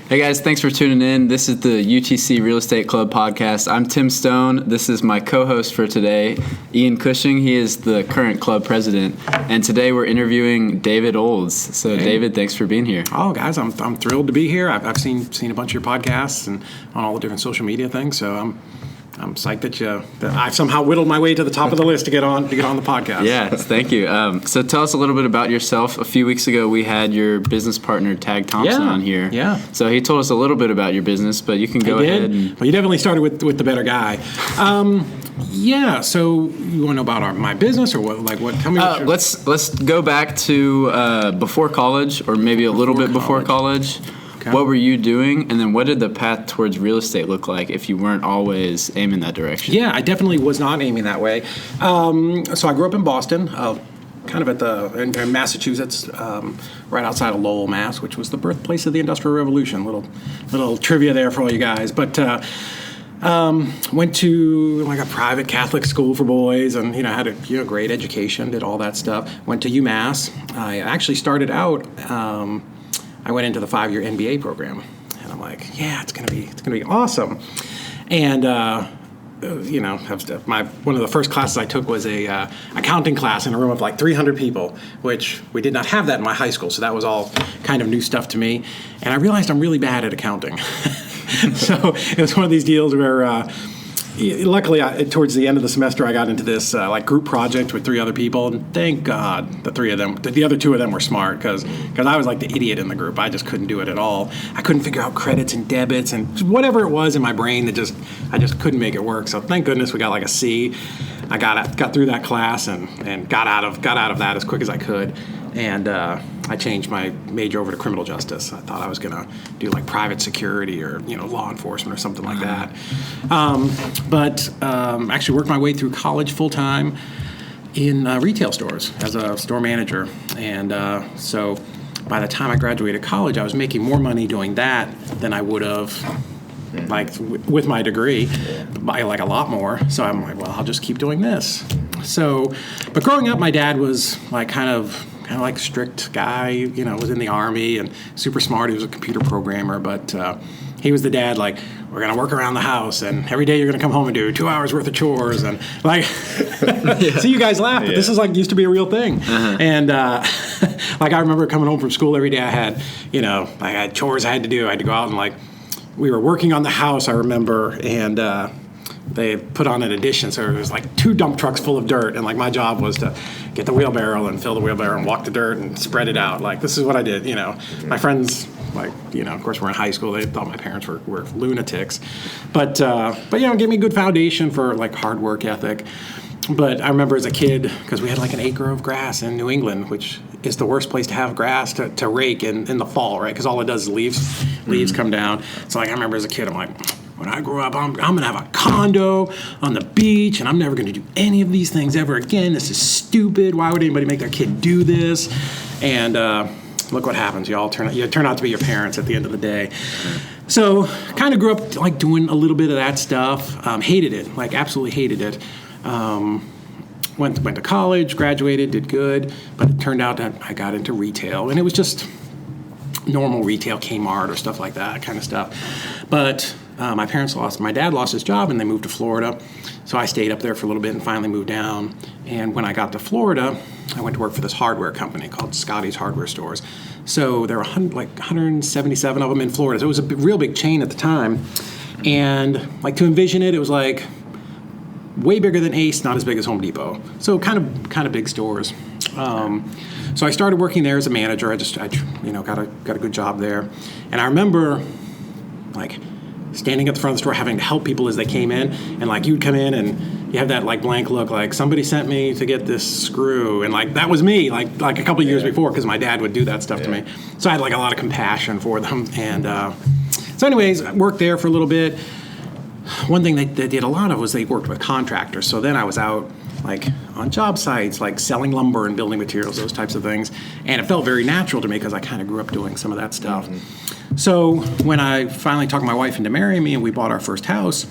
Hey guys, thanks for tuning in. This is the UTC Real Estate Club podcast. I'm Tim Stone. This is my co-host for today, Ian Cushing. He is the current club president. And today we're interviewing David Olds. So David, thanks for being here. Oh, guys, I'm thrilled to be here. I've seen a bunch of your podcasts and on all the different social media things. So I'm psyched that I've somehow whittled my way to the top of the list to get on the podcast. Yeah, thank you. So tell us a little bit about yourself. A few weeks ago, we had your business partner, Tag Thompson, on here. Yeah. So he told us a little bit about your business, but you can go ahead. Well, you definitely started with the better guy. Yeah. So you want to know about my business or what? Like what? Tell me. Let's go back to before college, or maybe a little bit before college. Okay. What were you doing, and then what did the path towards real estate look like if you weren't always aiming that direction? Yeah, I definitely was not aiming that way. So I grew up in Boston, kind of in Massachusetts, right outside of Lowell, Mass, which was the birthplace of the Industrial Revolution. Little trivia there for all you guys. But went to like a private Catholic school for boys, and had a great education, did all that stuff. Went to UMass. I actually started out. I went into the 5-year MBA program, and I'm like, yeah, it's gonna be awesome. And one of the first classes I took was a accounting class in a room of like 300 people, which we did not have that in my high school, so that was all kind of new stuff to me. And I realized I'm really bad at accounting. So it was one of these deals where. Luckily, towards the end of the semester, I got into this group project with 3 other people, and thank God the other 2 of them were smart, because I was like the idiot in the group. I just couldn't do it at all. I couldn't figure out credits and debits and whatever it was in my brain that I just couldn't make it work. So thank goodness we got like a C. I got through that class and got out of that as quick as I could. And I changed my major over to criminal justice. I thought I was going to do like private security or law enforcement or something like that. But actually worked my way through college full time in retail stores as a store manager. And so by the time I graduated college, I was making more money doing that than I would have with my degree, by like a lot more. So I'm like, well, I'll just keep doing this. So, but growing up, my dad was like kind of like strict guy, was in the Army and super smart. He was a computer programmer, but he was the dad, like, we're going to work around the house, and every day you're going to come home and do 2 hours worth of chores. And like, see, you guys laugh, but this is like used to be a real thing. Uh-huh. And like, I remember coming home from school every day. I had chores I had to do. I had to go out and we were working on the house, I remember, and they put on an addition, so it was like 2 dump trucks full of dirt, and like my job was to get the wheelbarrow and fill the wheelbarrow and walk the dirt and spread it out. Like, this is what I did. My friends, of course, we're in high school. They thought my parents were lunatics, but gave me a good foundation for like hard work ethic. But I remember as a kid, because we had like an acre of grass in New England, which is the worst place to have grass to rake in the fall, right? Because all it does is leaves come down. So like I remember as a kid, I'm like, when I grow up, I'm going to have a condo on the beach, and I'm never going to do any of these things ever again. This is stupid. Why would anybody make their kid do this? And look what happens. You turn out to be your parents at the end of the day. So kind of grew up like doing a little bit of that stuff. Hated it, like absolutely hated it. Went to college, graduated, did good, but it turned out that I got into retail, and it was just normal retail, Kmart or stuff like that kind of stuff. But my dad lost his job, and they moved to Florida. So I stayed up there for a little bit and finally moved down. And when I got to Florida, I went to work for this hardware company called Scotty's Hardware Stores. So there were 177 of them in Florida. So it was a real big chain at the time. And like to envision it, it was like way bigger than Ace, not as big as Home Depot. So kind of big stores. So I started working there as a manager. I got a good job there. And I remember like standing at the front of the store having to help people as they came in, and like you'd come in and you have that like blank look, like somebody sent me to get this screw, and like that was me like a couple of years before, because my dad would do that stuff to me. So I had like a lot of compassion for them. And so anyways, I worked there for a little bit. One thing they did a lot of was they worked with contractors. So then I was out like on job sites, like selling lumber and building materials, those types of things. And it felt very natural to me because I kind of grew up doing some of that stuff. Mm-hmm. So when I finally talked my wife into marrying me and we bought our first house,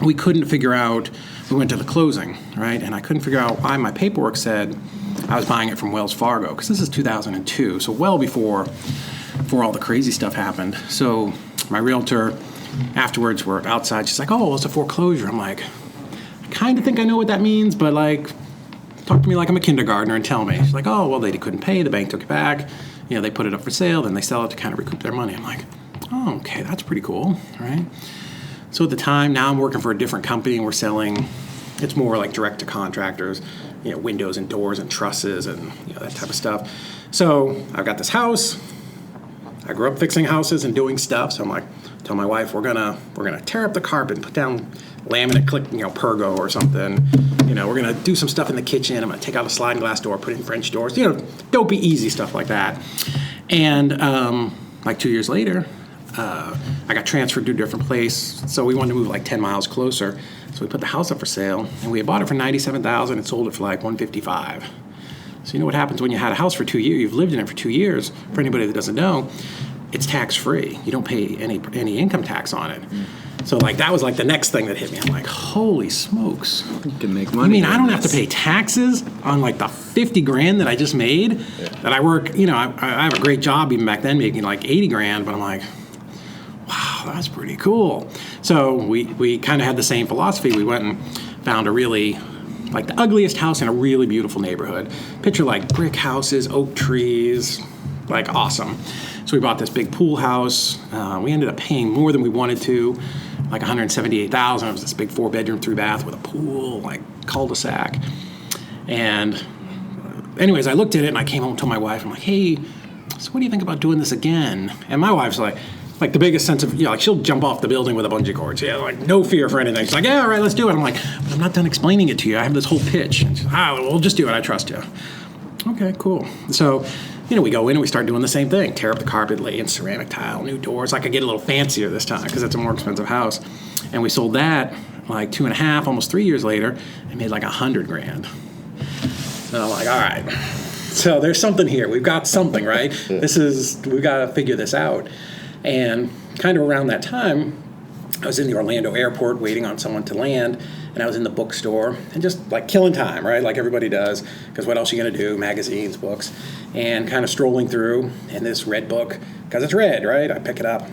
we couldn't figure out, we went to the closing, right? And I couldn't figure out why my paperwork said I was buying it from Wells Fargo, because this is 2002, so well before before all the crazy stuff happened. So my realtor, afterwards, we're outside. She's like, oh, well, it's a foreclosure. I'm like, I kind of think I know what that means, but like, talk to me like I'm a kindergartner and tell me. She's like, oh, well, they couldn't pay. The bank took it back. They put it up for sale. Then they sell it to kind of recoup their money. I'm like, oh, okay, that's pretty cool, right? So at the time, now I'm working for a different company, and we're selling, it's more like direct to contractors, windows and doors and trusses and that type of stuff. So I've got this house. I grew up fixing houses and doing stuff. So I'm like, tell my wife, we're gonna tear up the carpet and put down laminate, Pergo or something. We're gonna do some stuff in the kitchen. I'm gonna take out a sliding glass door, put in French doors. Dopey, easy stuff like that. And like 2 years later, I got transferred to a different place. So we wanted to move like 10 miles closer. So we put the house up for sale, and we had bought it for $97,000 and sold it for like $155,000. So you know what happens when you had a house for 2 years? You've lived in it for 2 years. For anybody that doesn't know, it's tax-free. You don't pay any income tax on it. So like that was like the next thing that hit me. I'm like, holy smokes! You can make money. I don't have to pay taxes on like the $50,000 that I just made. Yeah. That I work. I have a great job even back then, making like $80,000. But I'm like, wow, that's pretty cool. So we kind of had the same philosophy. We went and found a really, like the ugliest house in a really beautiful neighborhood. Picture like brick houses, oak trees, like awesome. So we bought this big pool house. We ended up paying more than we wanted to, like $178,000. It was this big 4-bedroom, 3-bath with a pool, like cul-de-sac. And anyways, I looked at it and I came home and told my wife, I'm like, hey, so what do you think about doing this again? And my wife's like the biggest sense of, like she'll jump off the building with a bungee cord. Yeah, like no fear for anything. She's like, yeah, all right, let's do it. I'm like, but I'm not done explaining it to you. I have this whole pitch. And she's like, we'll just do it. I trust you. Okay, cool. So, we go in and we start doing the same thing. Tear up the carpet, lay in ceramic tile, new doors. I could get a little fancier this time because it's a more expensive house. And we sold that like 2.5, almost 3 years later, and made like $100,000. So I'm like, all right. So there's something here. We've got something, right? We've got to figure this out. And kind of around that time, I was in the Orlando airport waiting on someone to land, and I was in the bookstore and just like killing time, right? Like everybody does, because what else are you going to do? Magazines, books, and kind of strolling through, and this red book, because it's red, right? I pick it up,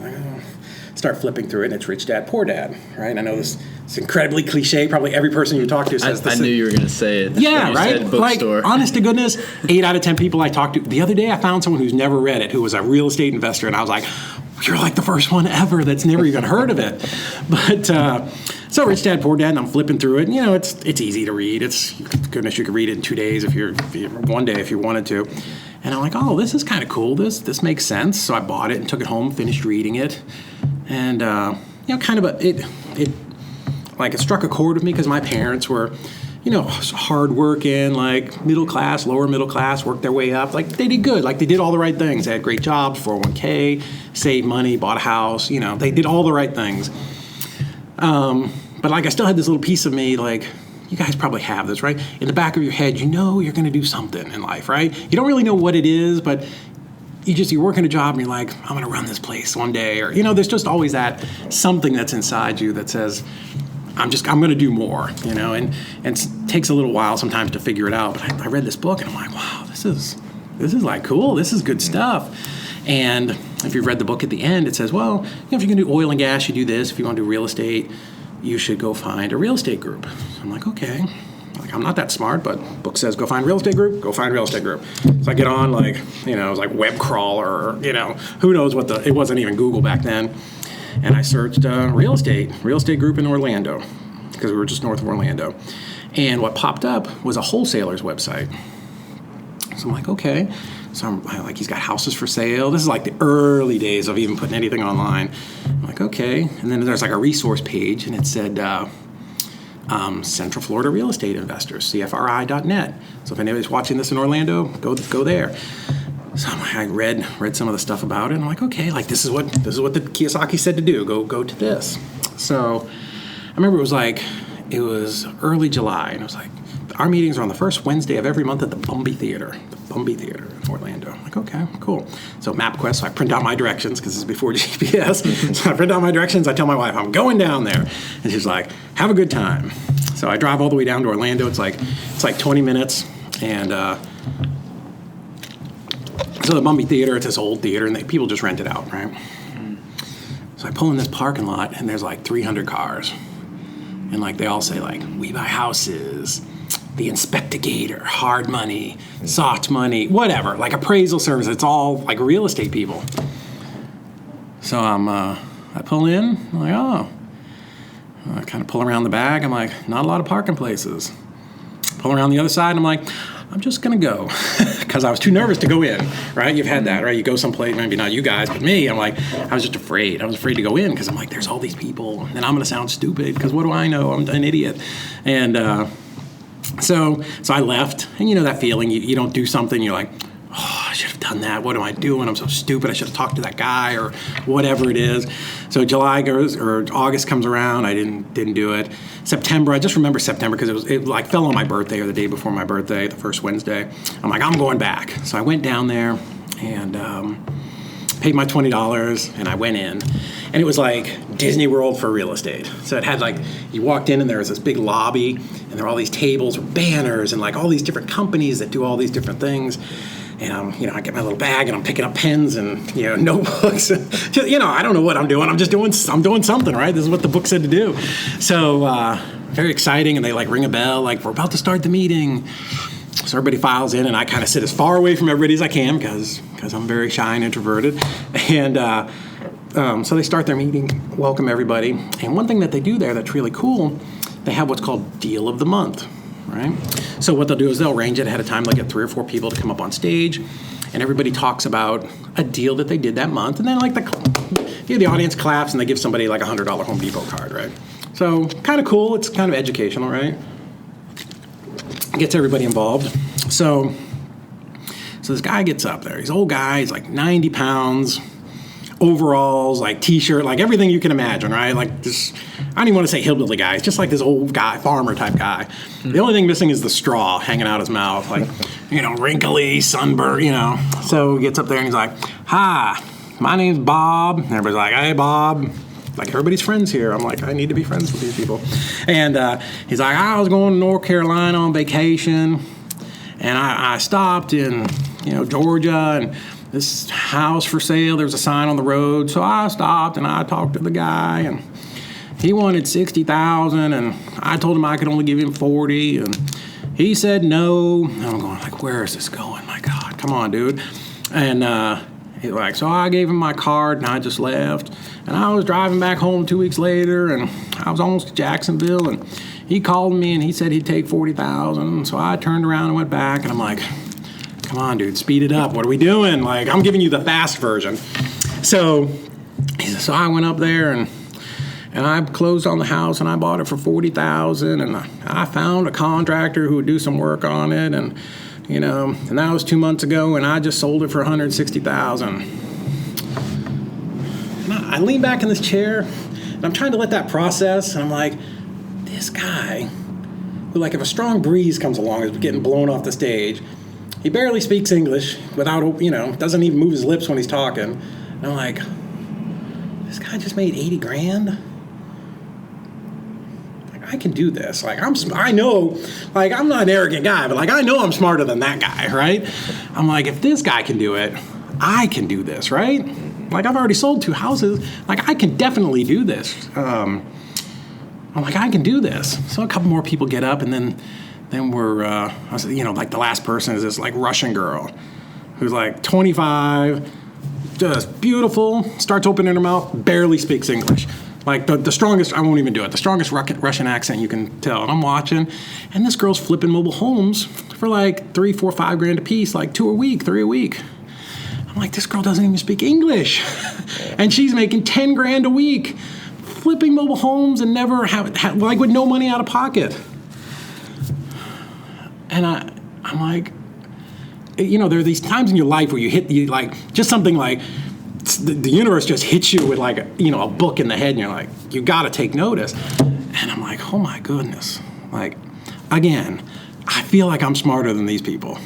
start flipping through it, and it's Rich Dad, Poor Dad, right? And I know this is incredibly cliche. Probably every person you talk to says this. I knew you were going to say it. Yeah, right? Like, honest to goodness, 8 out of 10 people I talked to. The other day I found someone who's never read it, who was a real estate investor, and I was like, you're like the first one ever that's never even heard of it. But so Rich Dad, Poor Dad, and I'm flipping through it. And, it's easy to read. Goodness, you could read it in 2 days if you're one day if you wanted to. And I'm like, oh, this is kind of cool. This makes sense. So I bought it and took it home, finished reading it, and kind of it struck a chord with me because my parents were, hard-working, like middle class, lower middle class, worked their way up. Like they did good. Like they did all the right things. They had great jobs, 401k, saved money, bought a house. They did all the right things. But like I still had this little piece of me, like you guys probably have this, right? In the back of your head, you're going to do something in life, right? You don't really know what it is, but you're working a job and you're like, I'm going to run this place one day, or there's just always that something that's inside you that says, I'm going to do more, and it takes a little while sometimes to figure it out. But I read this book and I'm like, wow, this is like cool. This is good stuff. And if you've read the book at the end, it says, well, if you're going to do oil and gas, you do this. If you want to do real estate, you should go find a real estate group. So I'm like, okay. I'm not that smart, but book says go find real estate group, go find real estate group. So I get on it was like web crawler, who knows it wasn't even Google back then. And I searched real estate group in Orlando, because we were just north of Orlando. And what popped up was a wholesaler's website. So I'm like, okay. So I'm like, he's got houses for sale. This is like the early days of even putting anything online. I'm like, okay. And then there's like a resource page, and it said Central Florida Real Estate Investors, CFRI.net. So if anybody's watching this in Orlando, go there. So I read some of the stuff about it, and I'm like, okay, like this is what the Kiyosaki said to do. Go to this. So I remember it was early July, and it was like, our meetings are on the first Wednesday of every month at the Bumby Theater in Orlando. I'm like, okay, cool. So MapQuest, so I print out my directions, because this is before GPS. So I print out my directions. I tell my wife, I'm going down there. And she's like, have a good time. So I drive all the way down to Orlando. It's like 20 minutes. And So the Mumby Theater, it's this old theater, and people just rent it out, right? So I pull in this parking lot, and there's like 300 cars. And like they all say like, we buy houses, the inspectigator, hard money, soft money, whatever, like appraisal service. It's all like real estate people. So I pull in, I'm like, oh. I kind of pull around the back. I'm like, not a lot of parking places. Pull around the other side, and I'm like, I'm just going to go. Because I was too nervous to go in, right? You've had that, right? You go someplace, maybe not you guys, but me. I'm like, I was just afraid. I was afraid to go in because I'm like, there's all these people, and I'm going to sound stupid because what do I know? I'm an idiot. And so I left. And you know that feeling. You don't do something, you're like, oh, I should have done that. What am I doing? I'm so stupid. I should have talked to that guy or whatever it is. So July goes, or August comes around. I didn't do it. September, I just remember September because it like fell on my birthday or the day before my birthday, the first Wednesday. I'm like, I'm going back. So I went down there and paid my $20 and I went in. And it was like Disney World for real estate. So it had like, you walked in and there was this big lobby and there were all these tables with banners and like all these different companies that do all these different things. And I get my little bag and I'm picking up pens and notebooks. Just, I don't know what I'm doing. I'm doing something, right? This is what the book said to do. So very exciting. And they like ring a bell, like we're about to start the meeting. So everybody files in, and I kind of sit as far away from everybody as I can because I'm very shy and introverted. And so they start their meeting, welcome everybody. And one thing that they do there that's really cool, they have what's called Deal of the Month. Right? So what they'll do is they'll arrange it ahead of time. They'll get 3 or 4 people to come up on stage, and everybody talks about a deal that they did that month. And then like the audience claps, and they give somebody like a $100 Home Depot card, right? So kind of cool. It's kind of educational, right? Gets everybody involved. So this guy gets up there. He's an old guy. He's like 90 pounds. Overalls, like T-shirt, like everything you can imagine, right? Like this, I don't even want to say hillbilly guy. It's just like this old guy, farmer type guy. Mm-hmm. The only thing missing is the straw hanging out his mouth, like, wrinkly, sunburned, So he gets up there and he's like, hi, my name's Bob. And everybody's like, hey, Bob. Like, everybody's friends here. I'm like, I need to be friends with these people. And he's like, I was going to North Carolina on vacation, and I stopped in, Georgia, and this house for sale, there's a sign on the road. So I stopped and I talked to the guy, and he wanted $60,000, and I told him I could only give him $40,000, and he said no. And I'm going like, where is this going? My God, come on, dude. And he's like, so I gave him my card and I just left. And I was driving back home 2 weeks later, and I was almost to Jacksonville, and he called me and he said he'd take $40,000. So I turned around and went back, and I'm like, come on, dude, speed it up. What are we doing? Like, I'm giving you the fast version. So I went up there and I closed on the house, and I bought it for $40,000, and I found a contractor who would do some work on it, and and that was 2 months ago, and I just sold it for $160,000. And I lean back in this chair, and I'm trying to let that process, and I'm like, this guy, who, like, if a strong breeze comes along, is getting blown off the stage. He barely speaks English without, doesn't even move his lips when he's talking. And I'm like, this guy just made $80,000? Like, I can do this. Like, I know, like, I'm not an arrogant guy, but like, I know I'm smarter than that guy, right? I'm like, if this guy can do it, I can do this, right? Like, I've already sold 2 houses. Like, I can definitely do this. I'm like, I can do this. So a couple more people get up, and then we're, like the last person is this like Russian girl who's like 25, just beautiful, starts opening her mouth, barely speaks English. Like the strongest, I won't even do it, the strongest Russian accent you can tell. And I'm watching, and this girl's flipping mobile homes for like $3, $4, $5 a piece, like 2 a week, 3 a week. I'm like, this girl doesn't even speak English. And she's making $10,000 a week, flipping mobile homes and never like with no money out of pocket. And I'm like, there are these times in your life where you hit just something like the universe just hits you with like a book in the head, and you're like, you got to take notice. And I'm like, oh my goodness, like, again, I feel like I'm smarter than these people.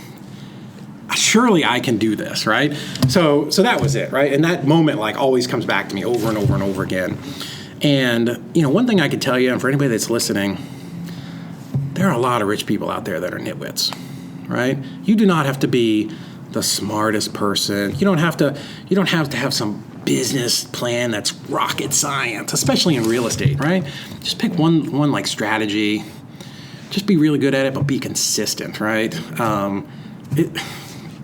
Surely I can do this, right? So that was it, right? And that moment like always comes back to me over and over and over again. And one thing I could tell you, and for anybody that's listening, there are a lot of rich people out there that are nitwits, right? You do not have to be the smartest person. You don't have to have some business plan that's rocket science, especially in real estate, right? Just pick one like strategy. Just be really good at it, but be consistent, right?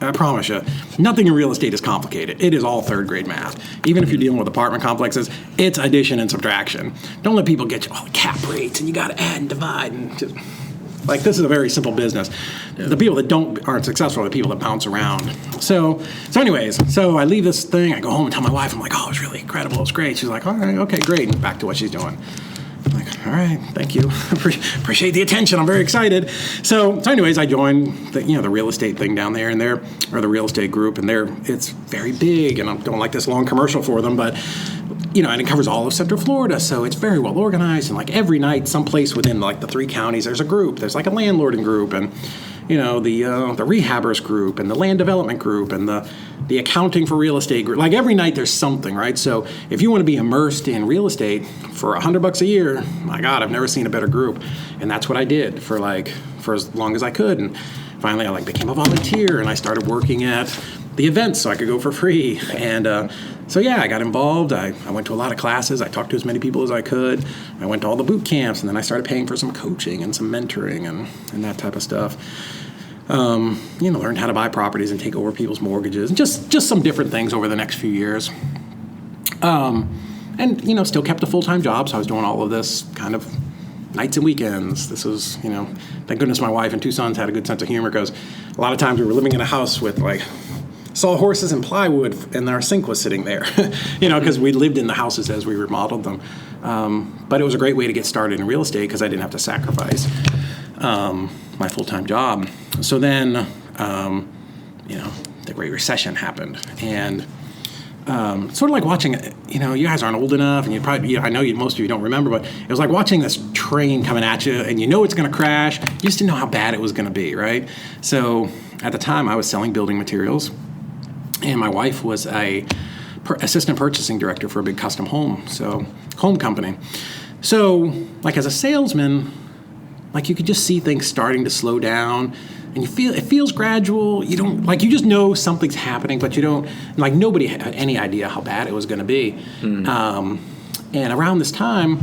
I promise you, nothing in real estate is complicated. It is all third grade math. Even if you're dealing with apartment complexes, it's addition and subtraction. Don't let people get you all the cap rates and you got to add and divide. And just, like, this is a very simple business. The people that aren't successful are the people that bounce around. So anyways, I leave this thing. I go home and tell my wife, I'm like, oh, it was really incredible. It was great. She's like, all right, okay, great. And back to what she's doing. I'm like, all right, thank you. Appreciate the attention. I'm very excited. So anyways, I joined the real estate thing down there, and or the real estate group, and it's very big, and I don't like this long commercial for them, but and it covers all of Central Florida, so it's very well organized. And like every night, someplace within like the 3 counties, there's a group. There's like a landlording group, and the rehabbers group, and the land development group, and the accounting for real estate group. Like every night there's something, right? So if you want to be immersed in real estate for $100 a year, my God, I've never seen a better group. And that's what I did for as long as I could. And finally I became a volunteer, and I started working at the events so I could go for free. And I got involved. I went to a lot of classes. I talked to as many people as I could. I went to all the boot camps, and then I started paying for some coaching and some mentoring and that type of stuff. Learned how to buy properties and take over people's mortgages, and just some different things over the next few years. Still kept a full-time job, so I was doing all of this kind of nights and weekends. This was, thank goodness my wife and 2 sons had a good sense of humor, because a lot of times we were living in a house with sawhorses and plywood, and our sink was sitting there, because we lived in the houses as we remodeled them. But it was a great way to get started in real estate, because I didn't have to sacrifice my full-time job. So then, the Great Recession happened, and sort of like watching, you guys aren't old enough, and you probably, I know most of you don't remember, but it was like watching this train coming at you, and it's going to crash. You just didn't know how bad it was going to be, right? So at the time, I was selling building materials, and my wife was a assistant purchasing director for a big custom home company. So, as a salesman, you could just see things starting to slow down, and it feels gradual. You don't, you just know something's happening, but you don't, nobody had any idea how bad it was going to be. And around this time,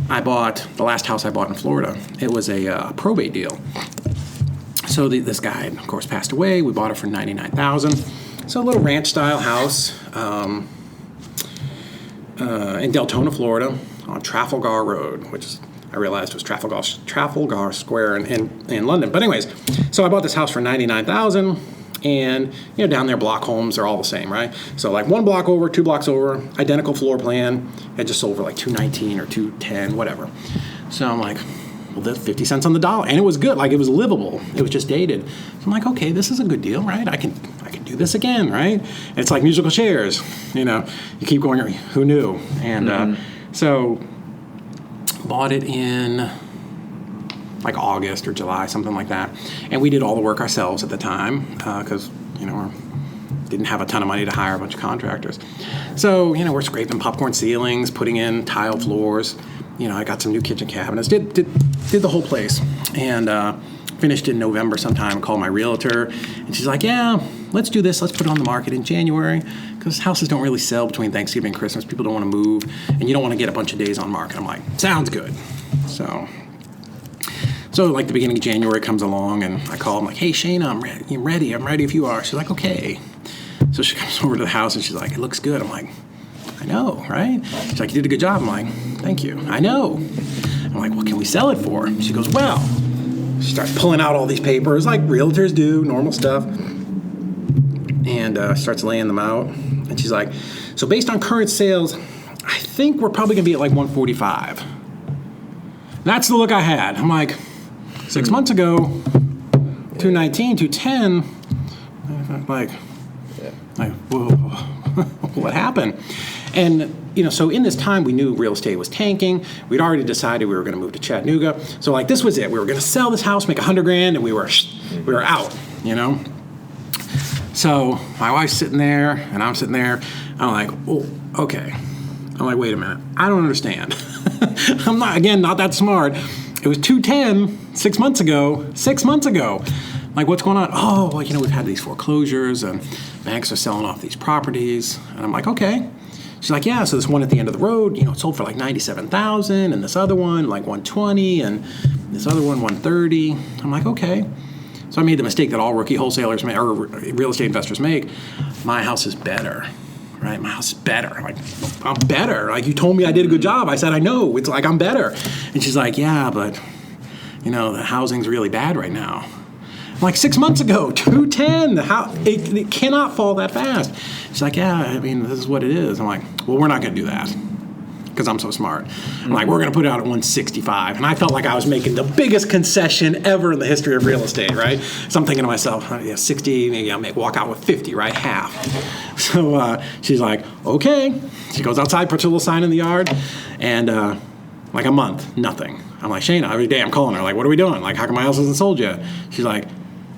I bought the last house I bought in Florida. It was a probate deal. So this guy, of course, passed away. We bought it for $99,000. So a little ranch-style house in Deltona, Florida, on Trafalgar Road, which I realized was Trafalgar Square in London. But anyways, so I bought this house for $99,000, and down there block homes are all the same, right? So 1 block over, 2 blocks over, identical floor plan. It just sold for $219 or $210, whatever. So I'm like, well, that's 50 cents on the dollar, and it was good. It was livable. It was just dated. So I'm like, okay, this is a good deal, right? I can do this again, right? It's like musical chairs. You keep going. Who knew? And so bought it in August or July, something like that. And we did all the work ourselves at the time, because we didn't have a ton of money to hire a bunch of contractors. So we're scraping popcorn ceilings, putting in tile floors. I got some new kitchen cabinets, did the whole place, and finished in November sometime. Called my realtor, and she's like, yeah, let's do this. Let's put it on the market in January, because houses don't really sell between Thanksgiving and Christmas. People don't want to move, and you don't want to get a bunch of days on market. I'm like, sounds good. So the beginning of January comes along, and I call. I'm like, hey, Shayna, I'm ready. I'm ready if you are. She's like, okay. So she comes over to the house, and she's like, it looks good. I'm like, I know, right? She's like, you did a good job. I'm like, thank you. I know. I'm like, what can we sell it for? She goes, well, she starts pulling out all these papers like realtors do, normal stuff, and starts laying them out. And she's like, so based on current sales, I think we're probably going to be at 145. That's the look I had. I'm like, 6 months ago, 219, 210. I'm like, whoa, what happened? And, so in this time, we knew real estate was tanking. We'd already decided we were going to move to Chattanooga. So, this was it. We were going to sell this house, make $100,000, and we were out, So my wife's sitting there, and I'm sitting there. I'm like, oh, okay. I'm like, wait a minute. I don't understand. I'm not that smart. It was 210 6 months ago. 6 months ago. like, what's going on? Oh, well, we've had these foreclosures and banks are selling off these properties. And I'm like, okay. She's like, yeah, so this one at the end of the road, it sold for like $97,000, and this other one like $120,000, and this other one $130,000. I'm like, okay. So I made the mistake that all rookie wholesalers make, or real estate investors make. My house is better, right? My house is better. Like, I'm better. Like, you told me I did a good job. I said, I know. It's like I'm better. And she's like, yeah, but the housing's really bad right now. Like 6 months ago, 210. It cannot fall that fast. She's like, yeah, this is what it is. I'm like, well, we're not going to do that because I'm so smart. I'm like, we're going to put it out at 165. And I felt like I was making the biggest concession ever in the history of real estate, right? So I'm thinking to myself, 60, maybe I'll walk out with 50, right? Half. So she's like, okay. She goes outside, puts her little sign in the yard, and like a month, nothing. I'm like, Shayna, every day I'm calling her, like, what are we doing? Like, how come my house hasn't sold yet? She's like,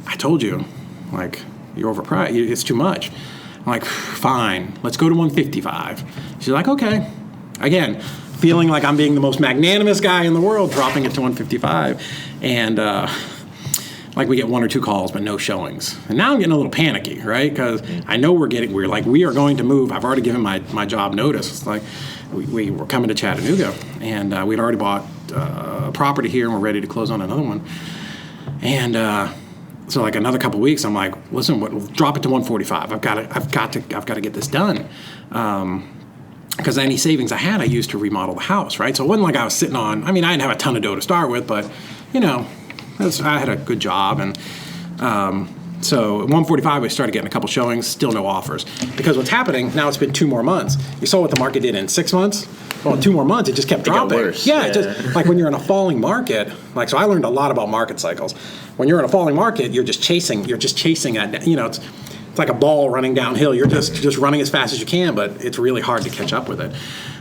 I told you, like, you're overpriced. It's too much. I'm like, fine, let's go to 155. She's like, okay. Again, feeling like I'm being the most magnanimous guy in the world, dropping it to 155. And like, we get 1 or 2 calls, but no showings. And now I'm getting a little panicky, right? Because I know we are going to move. I've already given my job notice. It's like, we were coming to Chattanooga, and we'd already bought a property here, and we're ready to close on another one. And so like another couple of weeks, I'm like, listen, we'll drop it to 145. I've got to get this done. Because any savings I had, I used to remodel the house, right? So it wasn't like I was sitting on, I didn't have a ton of dough to start with, but, I had a good job. And so at 145, we started getting a couple showings, still no offers. Because what's happening, now it's been 2 more months. You saw what the market did in 6 months? Well, in 2 more months, it just kept dropping. It got worse. Yeah, just like when you're in a falling market, like, so I learned a lot about market cycles. When you're in a falling market, you're just chasing that, it's like a ball running downhill. You're just running as fast as you can, but it's really hard to catch up with it.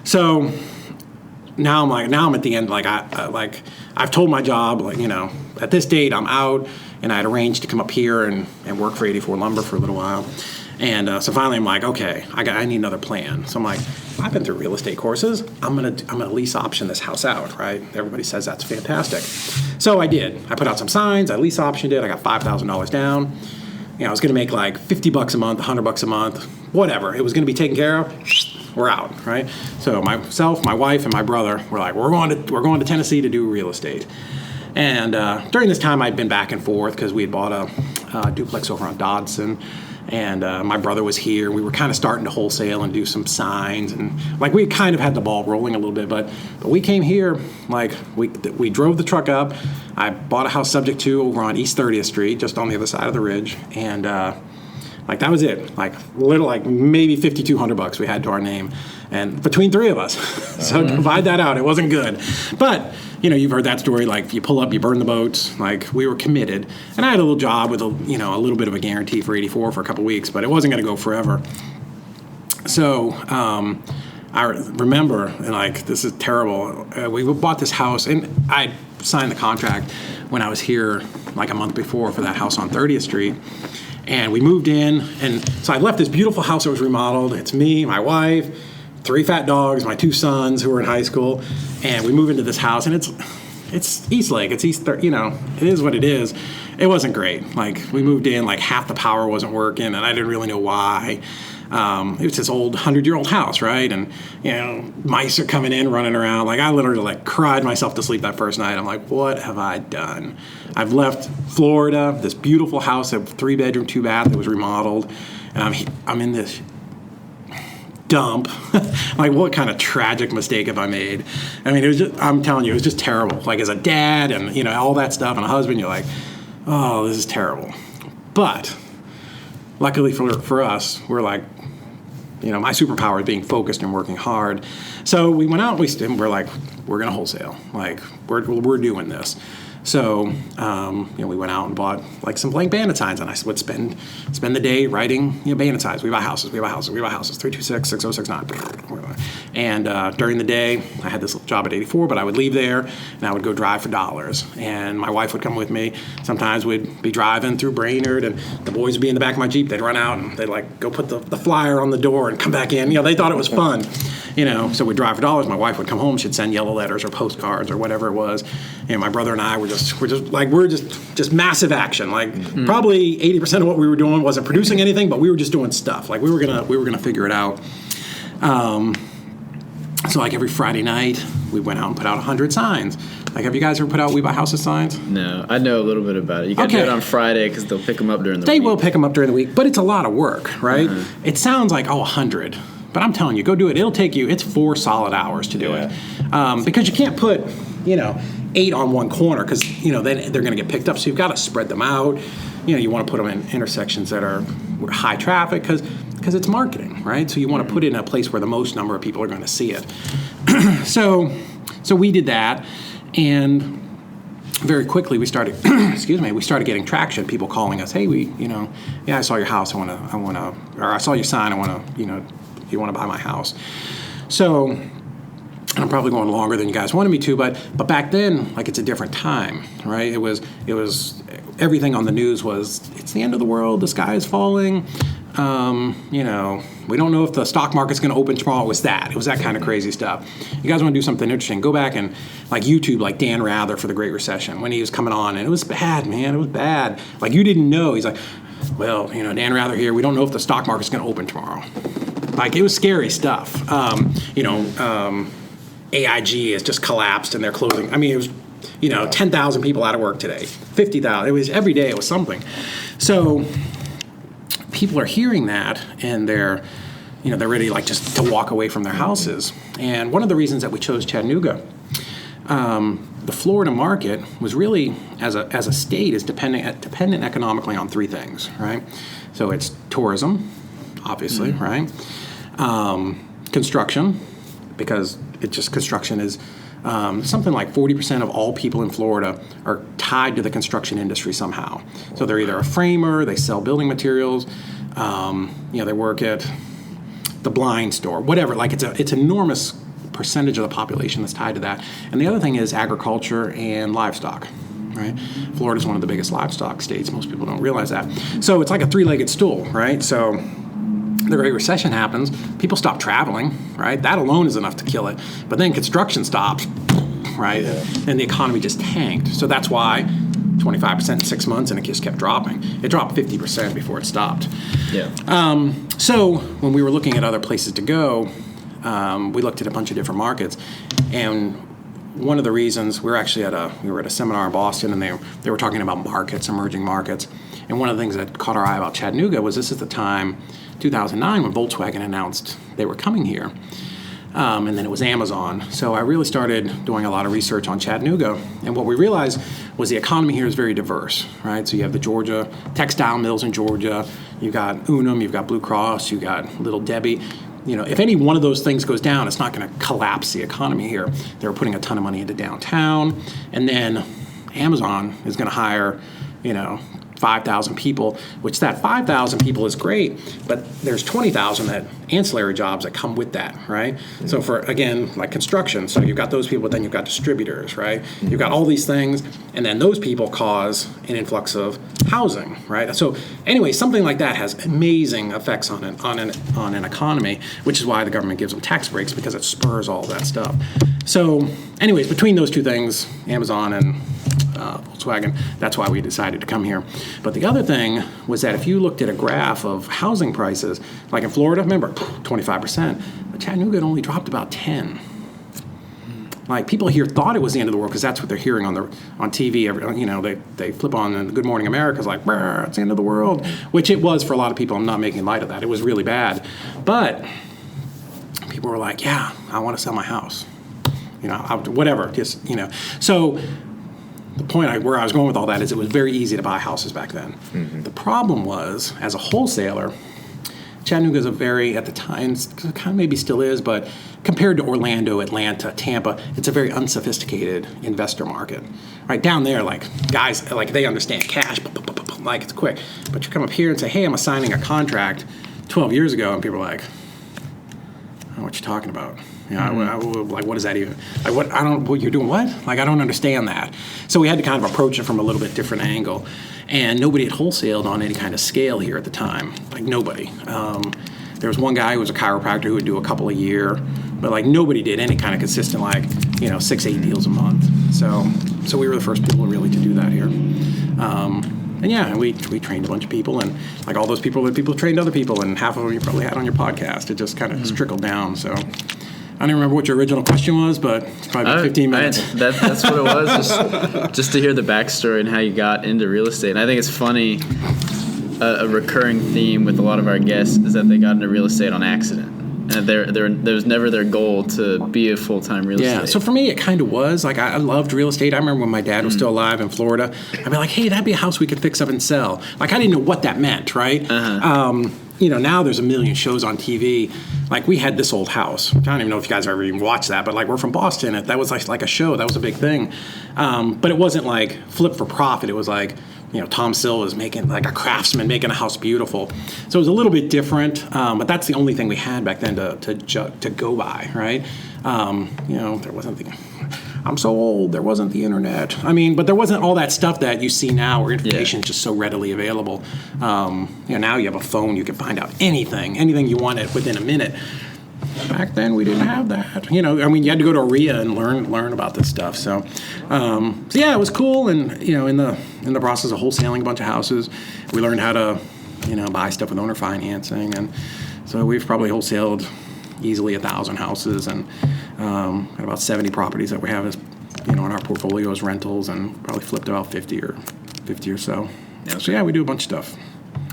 So now I'm at the end, like I've told my job, like, at this date I'm out, and I had arranged to come up here and work for 84 Lumber for a little while. And so finally I'm like, okay, I need another plan. So I'm like, I've been through real estate courses. I'm gonna lease option this house out, right? Everybody says that's fantastic. So I did. I put out some signs. I lease optioned it. I got $5,000 down. I was gonna make like $50 a month, $100 a month, whatever. It was gonna be taken care of. We're out, right? So myself, my wife, and my brother were like, we're going to Tennessee to do real estate. And during this time, I'd been back and forth because we had bought a duplex over on Dodson. And my brother was here. We were kind of starting to wholesale and do some signs, and like we kind of had the ball rolling a little bit. But we came here, like we drove the truck up. I bought a house subject to over on East 30th Street, just on the other side of the ridge, and like that was it. Like maybe $5,200 we had to our name, and between 3 of us. So divide that out. It wasn't good, but. You've heard that story, like you pull up, you burn the boats. Like, we were committed. And I had a little job with a little bit of a guarantee for 84 for a couple weeks, but it wasn't going to go forever. So I remember, and like, this is terrible. We bought this house, and I signed the contract when I was here like a month before for that house on 30th Street. And we moved in, and so I left this beautiful house that was remodeled. It's me, my wife, 3 fat dogs, my 2 sons who were in high school, and we move into this house, and it's East Lake, it's East, it is what it is. It wasn't great. Like, we moved in, like half the power wasn't working, and I didn't really know why. It was this old 100-year-old house, right? And mice are coming in, running around. Like, I literally like cried myself to sleep that first night. I'm like, what have I done? I've left Florida, this beautiful house, a 3-bedroom, 2-bath that was remodeled, and I'm in this dump. Like, what kind of tragic mistake have I made? It was just, I'm telling you, it was just terrible. Like, as a dad and, all that stuff, and a husband, you're like, oh, this is terrible. But luckily for us, we're like, my superpower is being focused and working hard. So we went out, we're like, we're going to wholesale. Like, we're doing this. So, we went out and bought like some blank bandit signs, and I would spend the day writing, bandit signs. We buy houses, 326-6069. And during the day, I had this job at 84, but I would leave there and I would go drive for dollars. And my wife would come with me. Sometimes we'd be driving through Brainerd, and the boys would be in the back of my Jeep. They'd run out and they'd like go put the flyer on the door and come back in. They thought it was fun. So we'd drive for dollars. My wife would come home. She'd send yellow letters or postcards or whatever it was. My brother and I were just massive action. Like probably 80% of what we were doing wasn't producing anything, but we were just doing stuff. Like we were gonna figure it out. So like every Friday night, we went out and put out 100 signs. Like, have you guys ever put out We Buy Houses signs? No, I know a little bit about it. You got to do it on Friday because they'll pick them up during the week. They will pick them up during the week, but it's a lot of work, right? It sounds like, 100. But I'm telling you, go do it. It'll take you, it's 4 solid hours to do it. Because you can't put, 8 on one corner because, then they're going to get picked up. So you've got to spread them out. You want to put them in intersections that are high traffic because it's marketing, right? So you want to put it in a place where the most number of people are going to see it. So we did that. And very quickly we started, we started getting traction. People calling us, hey, I saw your house. or I saw your sign. You want to buy my house. So, and I'm probably going longer than you guys wanted me to, but back then, like, it's a different time, right? It was everything on the news was, it's the end of the world. The sky is falling. We don't know if the stock market's going to open tomorrow. It was that kind of crazy stuff. You guys want to do something interesting, go back and like YouTube, like Dan Rather for the Great Recession when he was coming on, and it was bad, man. It was bad. Like, you didn't know. He's like, well, Dan Rather here. We don't know if the stock market's going to open tomorrow. Like, it was scary stuff. AIG has just collapsed and they're closing. I mean, it was 10,000 people out of work today, 50,000. It was every day. It was something. So people are hearing that and they're ready like just to walk away from their houses. And one of the reasons that we chose Chattanooga, the Florida market was really, as a state, is dependent economically on 3 things, right? So it's tourism, obviously, right? Construction, because construction is something like 40% of all people in Florida are tied to the construction industry somehow. So they're either a framer, they sell building materials, they work at the blind store, whatever. Like, it's enormous percentage of the population that's tied to that. And the other thing is agriculture and livestock, right? Florida's one of the biggest livestock states. Most people don't realize that. So it's like a 3-legged stool, right? So the Great Recession happens, people stop traveling, right? That alone is enough to kill it. But then construction stops, right? And the economy just tanked. So that's why 25% in 6 months, and it just kept dropping. It dropped 50% before it stopped. So when we were looking at other places to go, we looked at a bunch of different markets, and one of the reasons we were at a seminar in Boston, and they were talking about markets, emerging markets, and one of the things that caught our eye about Chattanooga was this is the time, 2009, when Volkswagen announced they were coming here, and then it was Amazon. So I really started doing a lot of research on Chattanooga, and what we realized was the economy here is very diverse, right? So you have the Georgia textile mills in Georgia, you've got Unum, you've got Blue Cross, you've got Little Debbie. If any one of those things goes down, it's not going to collapse the economy here. They're putting a ton of money into downtown, and then Amazon is going to hire, 5,000 people, which that 5,000 people is great, but there's 20,000 that ancillary jobs that come with that, right? Mm-hmm. So for, again, like construction, so you've got those people, but then you've got distributors, right? Mm-hmm. You've got all these things, and then those people cause an influx of housing, right? So anyway, something like that has amazing effects on an economy, which is why the government gives them tax breaks, because it spurs all that stuff. So anyways, between those 2 things, Amazon and Volkswagen, that's why we decided to come here. But the other thing was that if you looked at a graph of housing prices, like in Florida, remember, 25%, but Chattanooga had only dropped about 10. Like, people here thought it was the end of the world because that's what they're hearing on TV. They flip on and Good Morning America's like, it's the end of the world, which it was for a lot of people. I'm not making light of that. It was really bad. But people were like, yeah, I want to sell my house. Whatever. So the point where I was going with all that is it was very easy to buy houses back then. Mm-hmm. The problem was, as a wholesaler, Chattanooga is at the time, kind of maybe still is, but compared to Orlando, Atlanta, Tampa, it's a very unsophisticated investor market. Right down there, like, guys, like, they understand cash, like, it's quick. But you come up here and say, hey, I'm assigning a contract 12 years ago, and people are like, I don't know what you're talking about. Like, what is that even? Like, you're doing what? Like, I don't understand that. So we had to kind of approach it from a little bit different angle. And nobody had wholesaled on any kind of scale here at the time. Like, nobody. There was one guy who was a chiropractor who would do a couple a year, but like nobody did any kind of consistent 6-8 deals a month. So we were the first people really to do that here. And yeah, we trained a bunch of people, and like all those people trained other people, and half of them you probably had on your podcast. It just kind of trickled down. So I don't remember what your original question was, but it's probably 15 minutes. That's what it was, just to hear the backstory and how you got into real estate. And I think it's funny, a recurring theme with a lot of our guests is that they got into real estate on accident. And there was never their goal to be a full-time real estate. Yeah, so for me, it kind of was. Like, I loved real estate. I remember when my dad was still alive in Florida, I'd be like, hey, that'd be a house we could fix up and sell. Like, I didn't know what that meant, right? Now there's a million shows on TV. Like, we had This Old House. I don't even know if you guys ever even watched that, but, like, we're from Boston. That was, like a show. That was a big thing. But it wasn't, like, flip for profit. It was, like, Tom Silva's making, like a craftsman, making a house beautiful. So it was a little bit different, but that's the only thing we had back then to go by, right? There wasn't I'm so old, there wasn't the internet. But there wasn't all that stuff that you see now where information is just so readily available. Now you have a phone, you can find out anything you wanted within a minute. Back then, we didn't have that. You had to go to a RIA and learn about this stuff. So yeah, it was cool. And in the process of wholesaling a bunch of houses, we learned how to buy stuff with owner financing, and so we've probably wholesaled easily 1,000 houses, and got about 70 properties that we have as in our portfolio as rentals, and probably flipped about 50 or so. Okay. So yeah, we do a bunch of stuff.